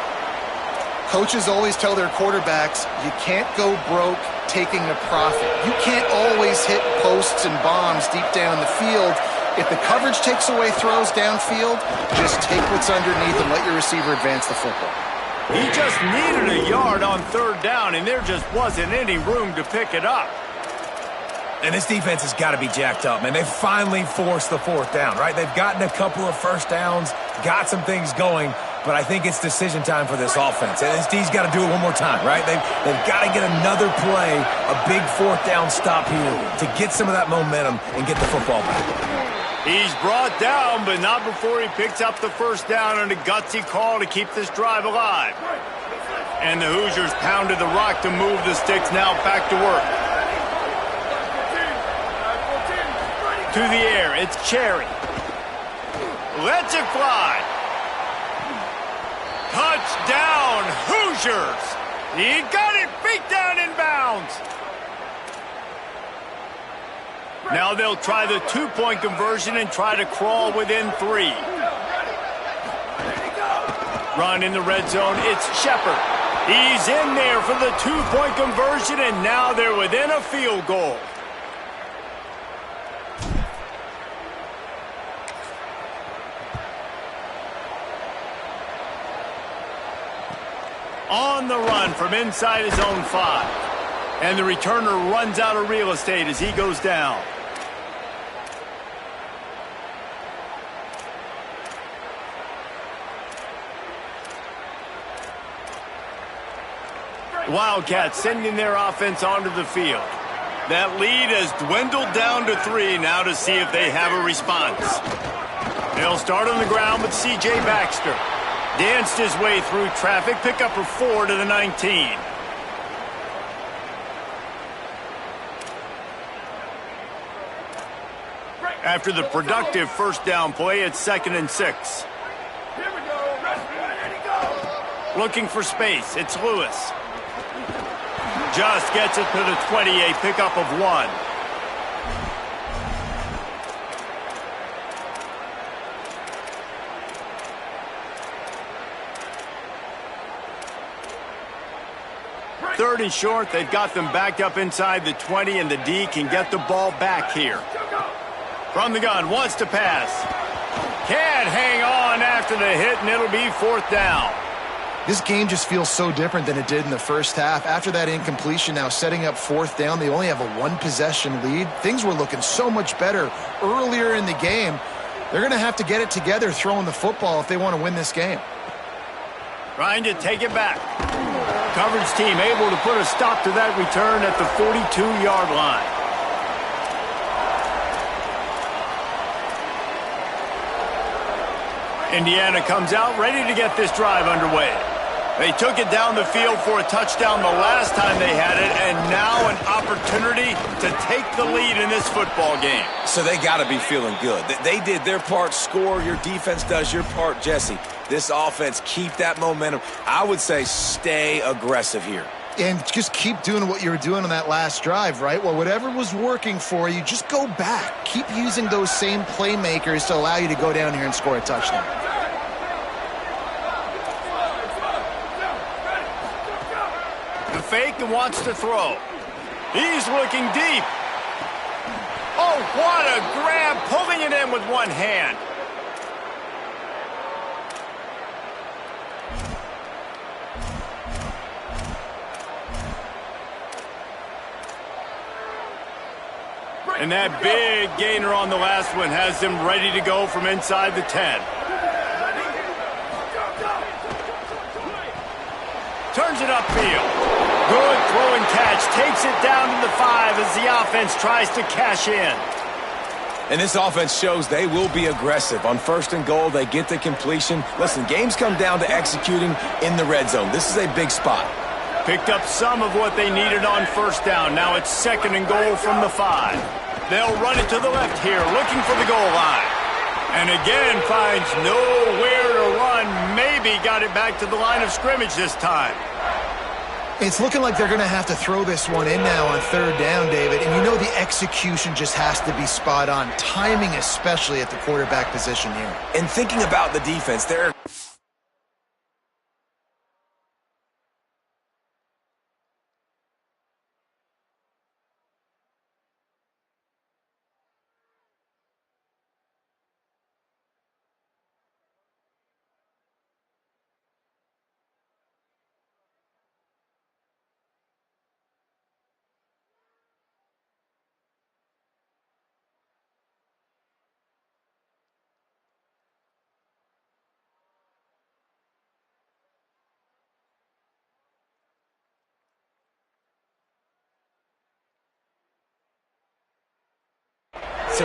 Coaches always tell their quarterbacks, you can't go broke taking a profit. You can't always hit posts and bombs deep down the field. If the coverage takes away throws downfield, just take what's underneath and let your receiver advance the football. He just needed a yard on third down, and there just wasn't any room to pick it up. And this defense has got to be jacked up, man. They finally forced the fourth down, right? They've gotten a couple of first downs, got some things going, but I think it's decision time for this offense. And this D's got to do it one more time, right? They've got to get another play, a big fourth down stop here to get some of that momentum and get the football back. He's brought down, but not before he picks up the first down and a gutsy call to keep this drive alive. And the Hoosiers pounded the rock to move the sticks, now back to work. To the air, it's Cherry. Lets it fly. Touchdown, Hoosiers! He got it, feet down in bounds. Now they'll try the two-point conversion and try to crawl within 3. Run in the red zone, it's Shepard. He's in there for the two-point conversion, and now they're within a field goal. On the run from inside his own 5. And the returner runs out of real estate as he goes down. Wildcats sending their offense onto the field. That lead has dwindled down to 3 now to see if they have a response. They'll start on the ground with C.J. Baxter. Danced his way through traffic, pick up a 4 to the 19. After the productive first down play, it's 2nd and 6. Here we go. Ready, go. Looking for space. It's Lewis. Just gets it to the 20, a pickup of 1. Third and short, they've got them backed up inside the 20, and the D can get the ball back here. From the gun, wants to pass. Can't hang on after the hit, and it'll be 4th down. This game just feels so different than it did in the first half. After that incompletion, now setting up 4th down, they only have a 1-possession lead. Things were looking so much better earlier in the game. They're going to have to get it together throwing the football if they want to win this game. Trying to take it back. Coverage team able to put a stop to that return at the 42-yard line. Indiana comes out ready to get this drive underway. They took it down the field for a touchdown the last time they had it, and now an opportunity to take the lead in this football game. So they got to be feeling good. They did their part, score. Your defense does your part, Jesse. This offense, keep that momentum. I would say stay aggressive here. And just keep doing what you were doing on that last drive, right? Well, whatever was working for you, just go back. Keep using those same playmakers to allow you to go down here and score a touchdown. The fake and wants to throw. He's looking deep. Oh, what a grab, pulling it in with one hand. And that big gainer on the last one has them ready to go from inside the 10. Turns it upfield. Good throw and catch. Takes it down to the 5 as the offense tries to cash in. And this offense shows they will be aggressive. On 1st and goal, they get the completion. Listen, games come down to executing in the red zone. This is a big spot. Picked up some of what they needed on 1st down. Now it's 2nd and goal from the 5. They'll run it to the left here, looking for the goal line. And again, finds nowhere to run. Maybe got it back to the line of scrimmage this time. It's looking like they're going to have to throw this one in now on 3rd down, David. And you know the execution just has to be spot on. Timing especially at the quarterback position here. And thinking about the defense, they're...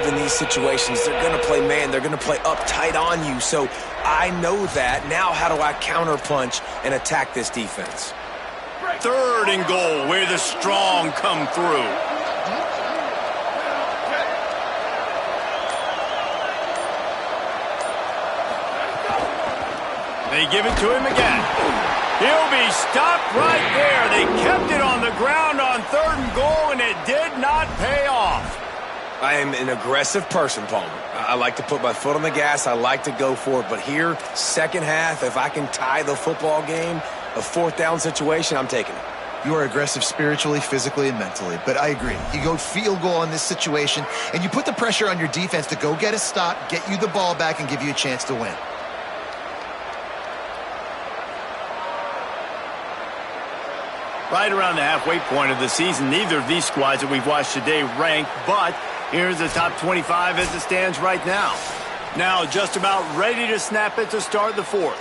in these situations, they're going to play man. They're going to play up tight on you. So I know that. Now how do I counterpunch and attack this defense? 3rd and goal, where the strong come through. They give it to him again. He'll be stopped right there. They kept it on the ground on 3rd and goal, and it did not pay off. I am an aggressive person, Palmer. I like to put my foot on the gas. I like to go for it. But here, 2nd half, if I can tie the football game, a 4th down situation, I'm taking it. You are aggressive spiritually, physically, and mentally. But I agree. You go field goal in this situation, and you put the pressure on your defense to go get a stop, get you the ball back, and give you a chance to win. Right around the halfway point of the season, neither of these squads that we've watched today rank, but here's the top 25 as it stands right now. Now just about ready to snap it to start the 4th.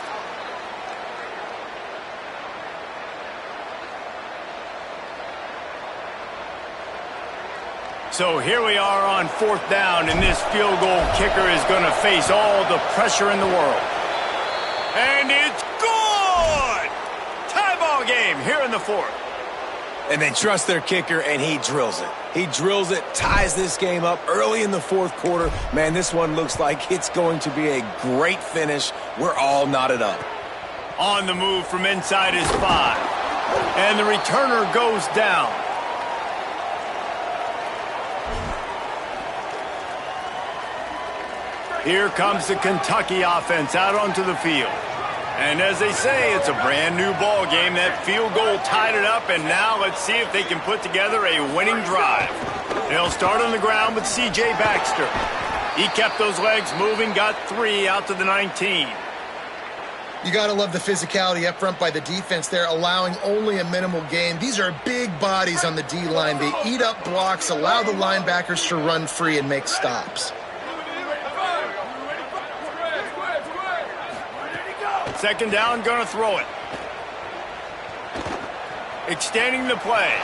So here we are on 4th down, and this field goal kicker is going to face all the pressure in the world. And it's good! Tie ball game here in the 4th. And they trust their kicker, and he drills it. He drills it, ties this game up early in the fourth quarter. Man, this one looks like it's going to be a great finish. We're all knotted up. On the move from inside his 5. And the returner goes down. Here comes the Kentucky offense out onto the field. And as they say, it's a brand new ball game. That field goal tied it up, and now let's see if they can put together a winning drive. They'll start on the ground with C.J. Baxter. He kept those legs moving, got 3 out to the 19. You got to love the physicality up front by the defense there, allowing only a minimal gain. These are big bodies on the D-line. They eat up blocks, allow the linebackers to run free and make stops. Second down, gonna throw it. Extending the play.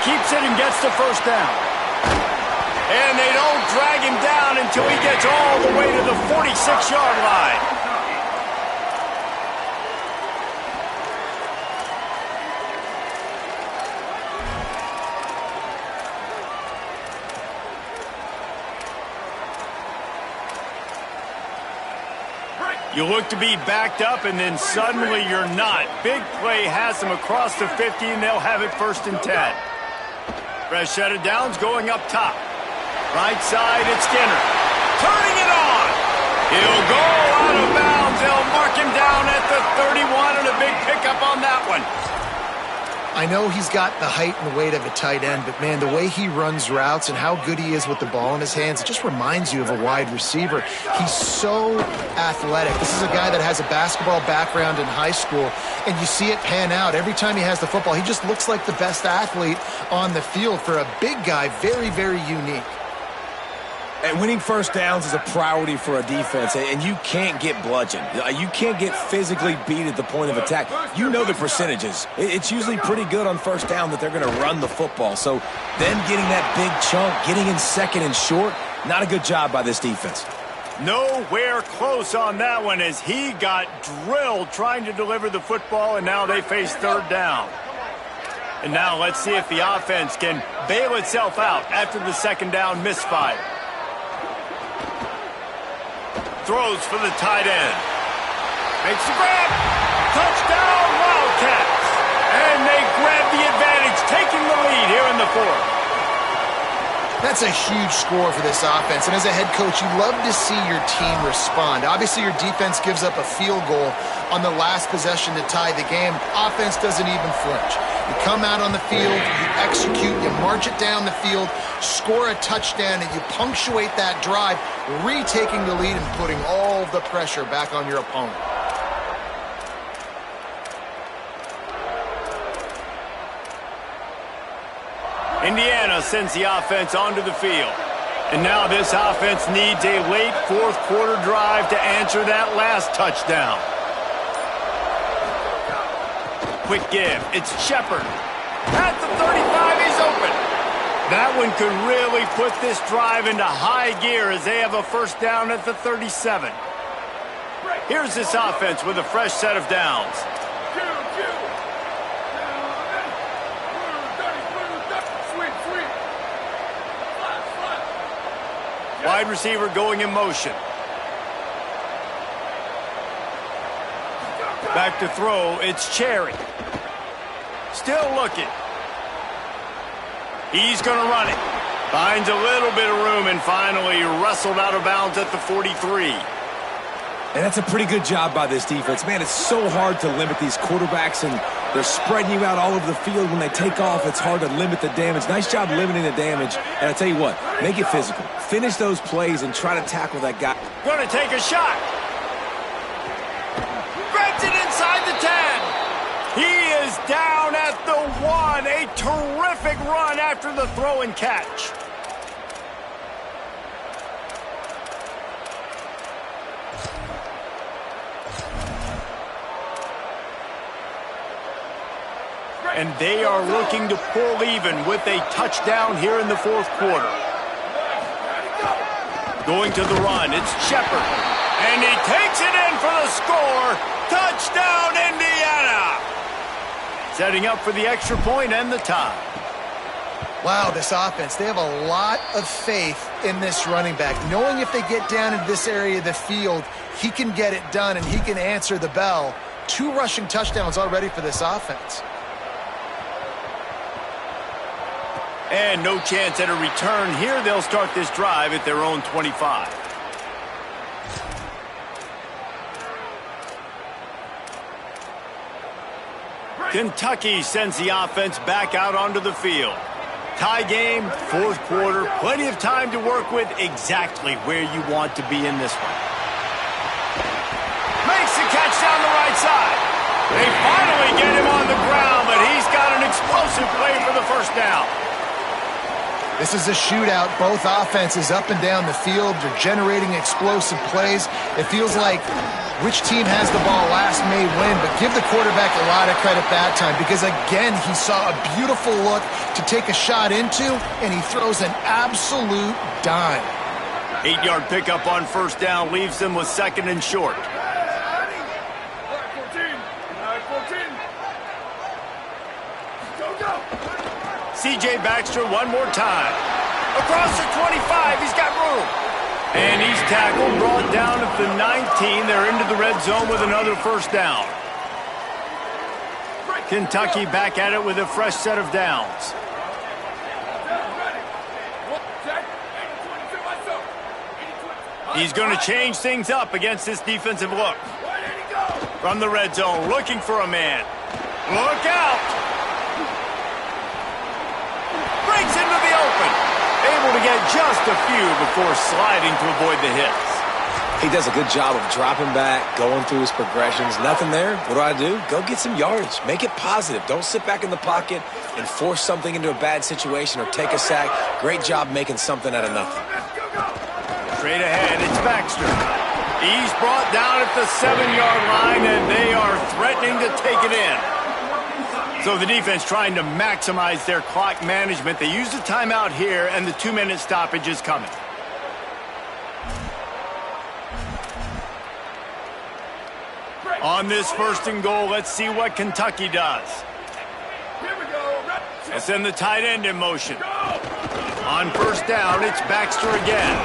Keeps it and gets the first down. And they don't drag him down until he gets all the way to the 46-yard line. You look to be backed up, and then suddenly you're not. Big play has them across the 50, and they'll have it 1st and 10. Fresh set of downs going up top. Right side, it's Skinner. Turning it on. He'll go out of bounds. They'll mark him down at the 31, and a big pickup on that one. I know he's got the height and weight of a tight end, but, man, the way he runs routes and how good he is with the ball in his hands, it just reminds you of a wide receiver. He's so athletic. This is a guy that has a basketball background in high school, and you see it pan out. Every time he has the football, he just looks like the best athlete on the field. For a big guy, very, very unique. And winning first downs is a priority for a defense, and you can't get bludgeoned. You can't get physically beat at the point of attack. You know the percentages. It's usually pretty good on first down that they're going to run the football. So then getting that big chunk, getting in second and short, not a good job by this defense. Nowhere close on that one as he got drilled trying to deliver the football, and now they face 3rd down. And now let's see if the offense can bail itself out after the 2nd down misfire. Throws for the tight end. Makes the grab. Touchdown, Wildcats. And they grab the advantage, taking the lead here in the 4th. That's a huge score for this offense. And as a head coach, you love to see your team respond. Obviously, your defense gives up a field goal on the last possession to tie the game. Offense doesn't even flinch. You come out on the field, you execute, you march it down the field, score a touchdown, and you punctuate that drive, retaking the lead and putting all the pressure back on your opponent. Indiana sends the offense onto the field. And now this offense needs a late 4th quarter drive to answer that last touchdown. Quick give. It's Shepard. At the 35, he's open. That one could really put this drive into high gear as they have a 1st down at the 37. Here's this offense with a fresh set of downs. Wide receiver going in motion. Back to throw, it's Cherry. Still looking. He's going to run it. Finds a little bit of room and finally wrestled out of bounds at the 43. And that's a pretty good job by this defense. Man, it's so hard to limit these quarterbacks, and they're spreading you out all over the field. When they take off, it's hard to limit the damage. Nice job limiting the damage. And I tell you what, make it physical. Finish those plays and try to tackle that guy. Going to take a shot. Grabs it inside the 10. He is down at the 1. A terrific run after the throw and catch. And they are looking to pull even with a touchdown here in the 4th quarter. Going to the run, it's Shepard. And he takes it in for the score. Touchdown, Indiana! setting up for the extra point and the tie. Wow, this offense, they have a lot of faith in this running back, knowing if they get down into this area of the field, he can get it done and he can answer the bell. 2 rushing touchdowns already for this offense. And no chance at a return here. They'll start this drive at their own 25. Kentucky sends the offense back out onto the field. Tie game, 4th quarter, plenty of time to work with, exactly where you want to be in this one. Makes the catch down the right side. They finally get him on the ground, but he's got an explosive play for the first down. This is a shootout. Both offenses up and down the field. They're generating explosive plays. It feels like which team has the ball last may win, but give the quarterback a lot of credit that time because, again, he saw a beautiful look to take a shot into, and he throws an absolute dime. 8-yard pickup on first down leaves them with 2nd and short. C.J. Baxter one more time. Across the 25, he's got room. And he's tackled, brought down at the 19. They're into the red zone with another first down. Kentucky back at it with a fresh set of downs. He's going to change things up against this defensive look. From the red zone, looking for a man. Look out! Breaks into the open. Able to get just a few before sliding to avoid the hits. He does a good job of dropping back, going through his progressions. Nothing there. What do? Go get some yardage. Make it positive. Don't sit back in the pocket and force something into a bad situation or take a sack. Great job making something out of nothing. Straight ahead, it's Baxter. He's brought down at the 7-yard line, and they are threatening to take it in. So the defense trying to maximize their clock management. They use the timeout here, and the 2-minute stoppage is coming. On this 1st and goal, let's see what Kentucky does. They'll send the tight end in motion. On first down, it's Baxter again.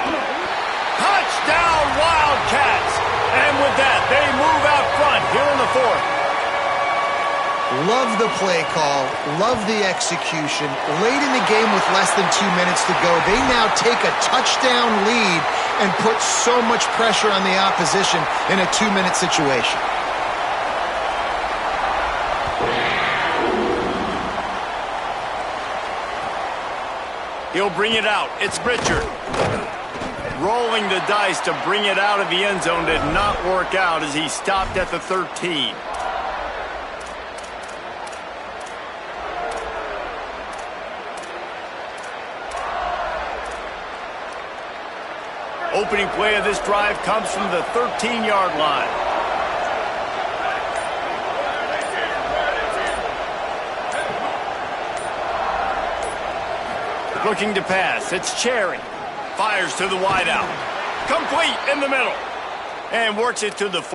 Touchdown, Wildcats! And with that, they move out front here in the 4th. Love the play call, love the execution. Late in the game with less than 2 minutes to go, they now take a touchdown lead and put so much pressure on the opposition in a 2-minute situation. He'll bring it out. It's Richard. Rolling the dice to bring it out of the end zone did not work out as he stopped at the 13. Opening play of this drive comes from the 13-yard line. Looking to pass. It's Cherry. Fires to the wideout. Complete in the middle. And works it to the...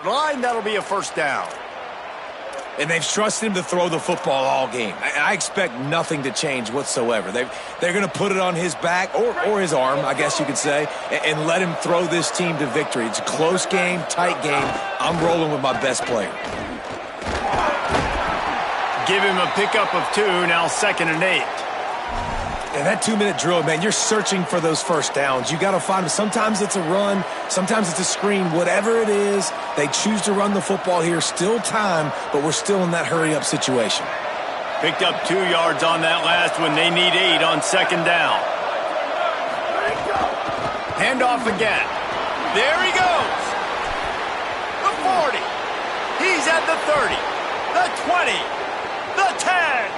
line, that'll be a first down. And they've trusted him to throw the football all game. I expect nothing to change whatsoever. They're going to put it on his back, or his arm, I guess you could say, and let him throw this team to victory. It's a close game, tight game. I'm rolling with my best player. Give him a pickup of 2, now 2nd and 8. And that 2-minute drill, man, you're searching for those first downs. You got to find them. Sometimes it's a run. Sometimes it's a screen. Whatever it is, they choose to run the football here. Still time, but we're still in that hurry-up situation. Picked up 2 yards on that last one. They need 8 on second down. Handoff again. There he goes. The 40. He's at the 30. The 20. The 10.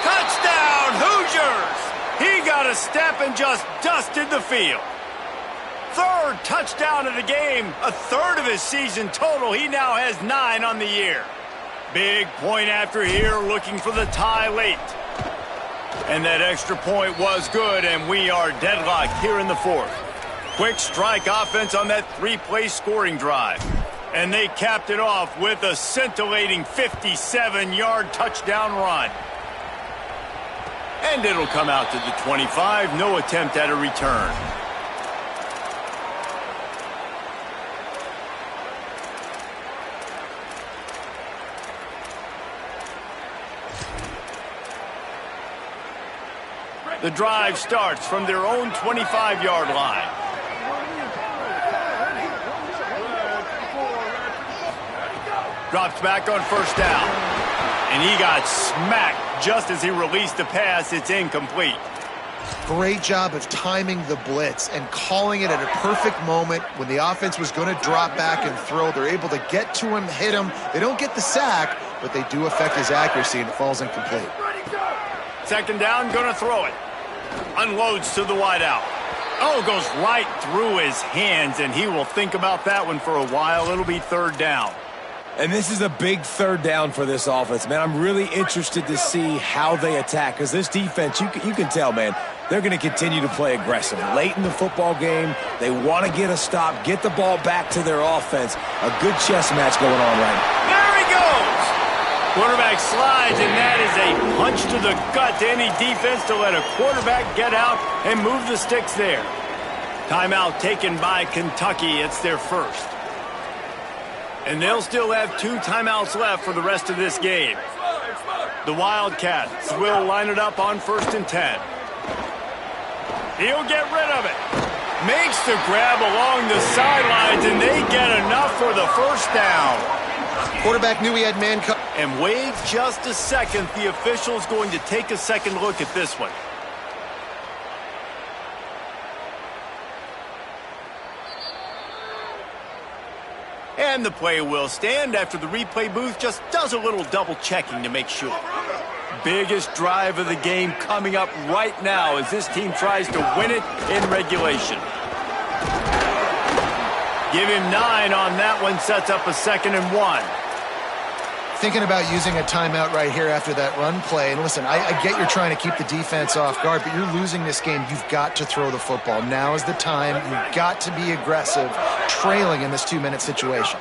Touchdown, Hoosiers! He got a step and just dusted the field. Third touchdown of the game, a third of his season total. He now has 9 on the year. Big point after here, looking for the tie late. And that extra point was good, and we are deadlocked here in the fourth. Quick strike offense on that 3-play scoring drive. And they capped it off with a scintillating 57-yard touchdown run. And it'll come out to the 25, no attempt at a return. The drive starts from their own 25-yard line. Drops back on first down. And he got smacked just as he released the pass. It's incomplete. Great job of timing the blitz and calling it at a perfect moment when the offense was going to drop back and throw. They're able to get to him, hit him. They don't get the sack, but they do affect his accuracy, and it falls incomplete. Second down, going to throw it. Unloads to the wideout. Oh, goes right through his hands, and he will think about that one for a while. It'll be third down. And this is a big third down for this offense, man. I'm really interested to see how they attack, because this defense, you can tell, man, they're going to continue to play aggressive. Late in the football game, they want to get a stop, get the ball back to their offense. A good chess match going on right now. There he goes! Quarterback slides, and that is a punch to the gut to any defense to let a quarterback get out and move the sticks there. Timeout taken by Kentucky. It's their first. And they'll still have 2 timeouts left for the rest of this game. The Wildcats will line it up on 1st and 10. He'll get rid of it. Makes the grab along the sidelines, and they get enough for the first down. Quarterback knew he had man coverage. And wait just a second. The official's going to take a second look at this one. And the play will stand after the replay booth just does a little double checking to make sure. Biggest drive of the game coming up right now as this team tries to win it in regulation. Give him 9 on that one, sets up a 2nd and 1. Thinking about using a timeout right here after that run play. And listen, I get you're trying to keep the defense off guard, but you're losing this game. You've got to throw the football. Now is the time. You've got to be aggressive, trailing in this 2-minute situation.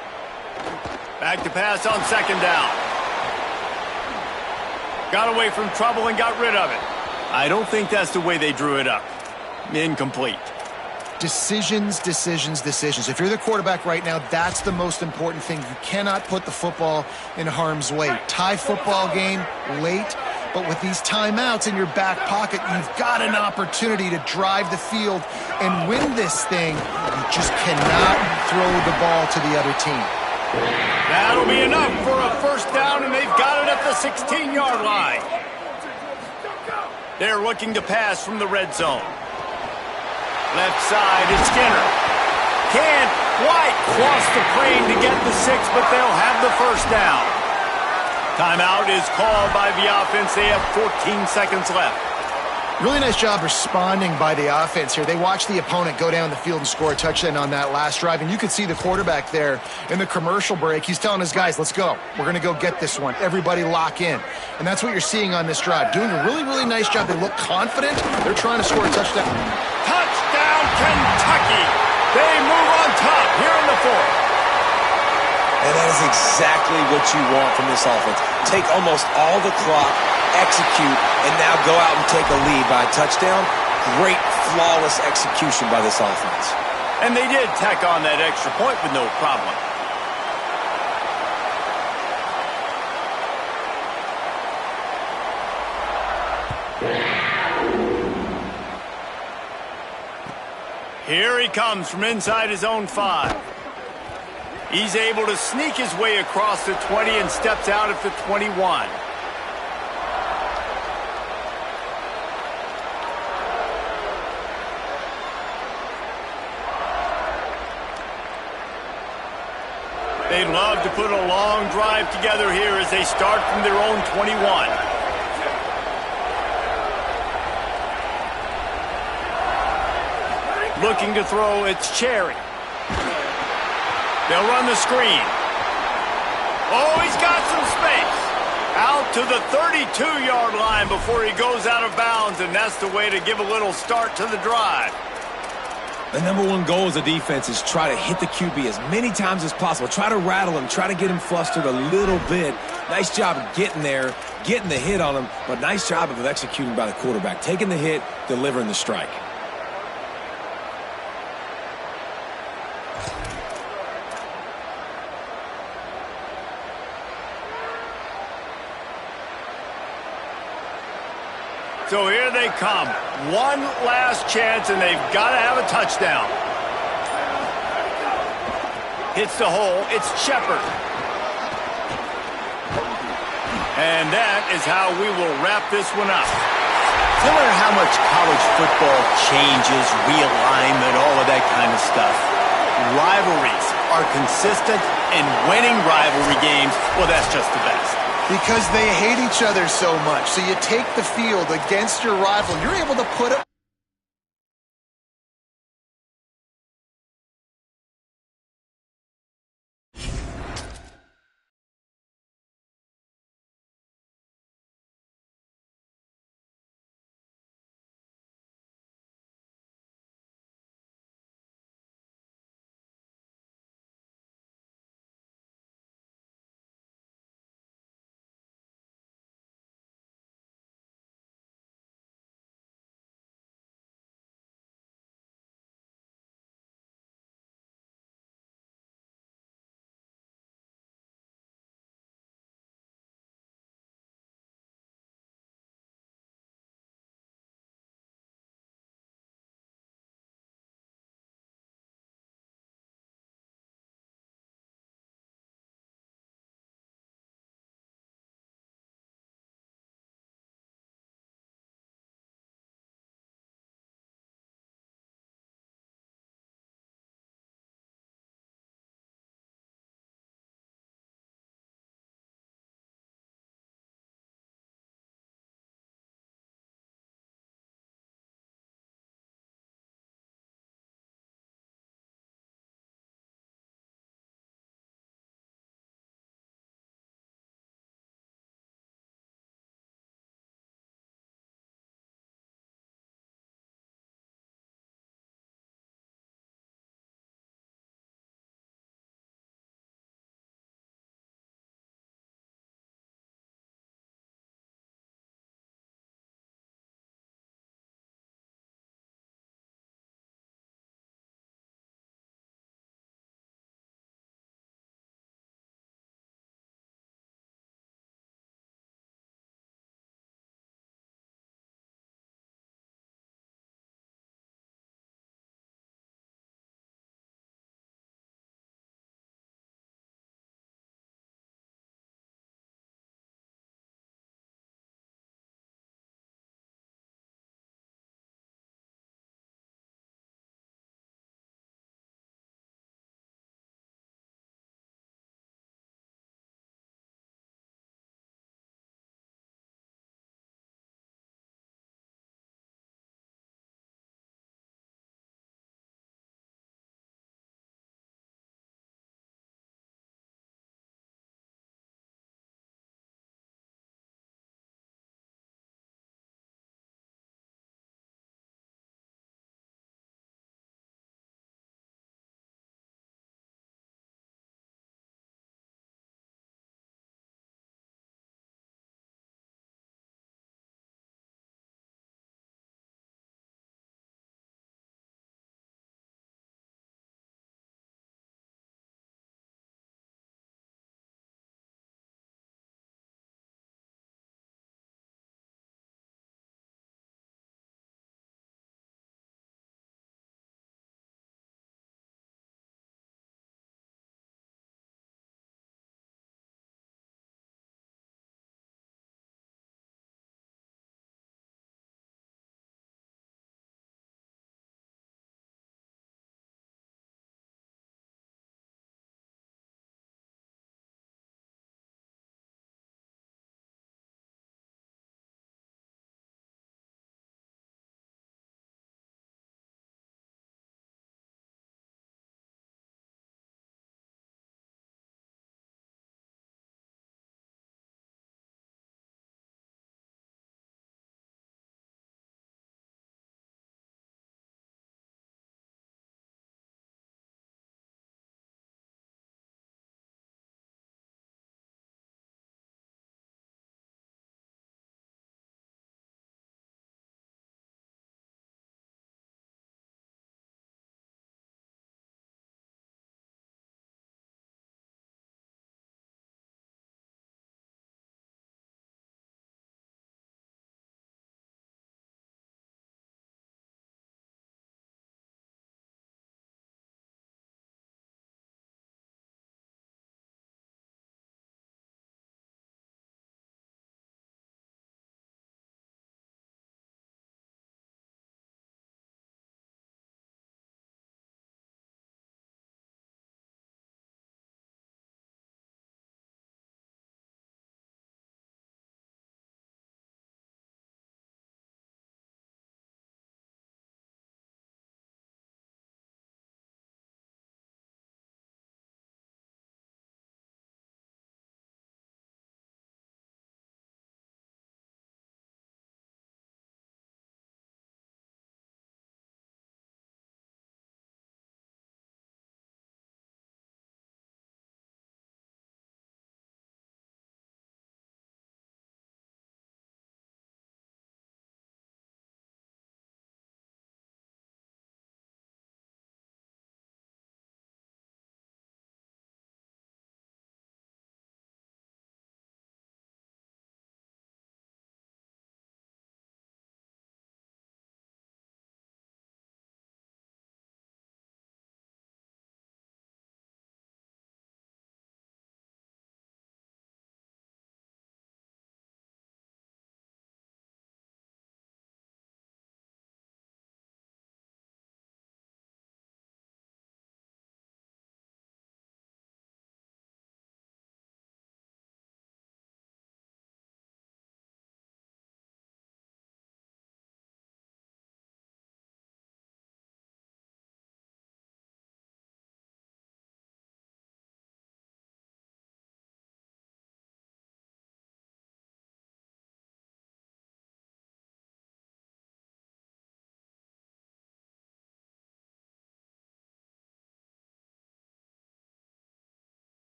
Back to pass on second down. Got away from trouble and got rid of it. I don't think that's the way they drew it up. Incomplete. Decisions, decisions, decisions. If you're the quarterback right now, that's the most important thing. You cannot put the football in harm's way. Tie football game late, but with these timeouts in your back pocket, you've got an opportunity to drive the field and win this thing. You just cannot throw the ball to the other team. That'll be enough for a first down, and they've got it at the 16-yard line. They're looking to pass from the red zone. Left side is Skinner. Can't quite cross the plane to get the 6, but they'll have the first down. Timeout is called by the offense. They have 14 seconds left. Really nice job responding by the offense here. They watched the opponent go down the field and score a touchdown on that last drive, and you could see the quarterback there in the commercial break. He's telling his guys, let's go. We're going to go get this one. Everybody lock in. And that's what you're seeing on this drive. Doing a really, really nice job. They look confident. They're trying to score a touchdown. Touchdown, Kentucky. They move on top here in the fourth. And that is exactly what you want from this offense. Take almost all the clock, execute, and now go out and take a lead by a touchdown. Great, flawless execution by this offense. And they did tack on that extra point with no problem. Here he comes from inside his own 5. He's able to sneak his way across the 20 and steps out at the 21. They'd love to put a long drive together here as they start from their own 21. Looking to throw, it's Cherry. They'll run the screen. Oh, he's got some space. Out to the 32-yard line before he goes out of bounds, and that's the way to give a little start to the drive. The number one goal as a defense is try to hit the QB as many times as possible. Try to rattle him. Try to get him flustered a little bit. Nice job of getting there, getting the hit on him, but nice job of executing by the quarterback. Taking the hit, delivering the strike. So here they come. One last chance, and they've got to have a touchdown. Hits the hole. It's Shepard. And that is how we will wrap this one up. No matter how much college football changes, realignment, all of that kind of stuff, rivalries are consistent, and winning rivalry games, well, that's just the best. Because they hate each other so much. So you take the field against your rival. You're able to put up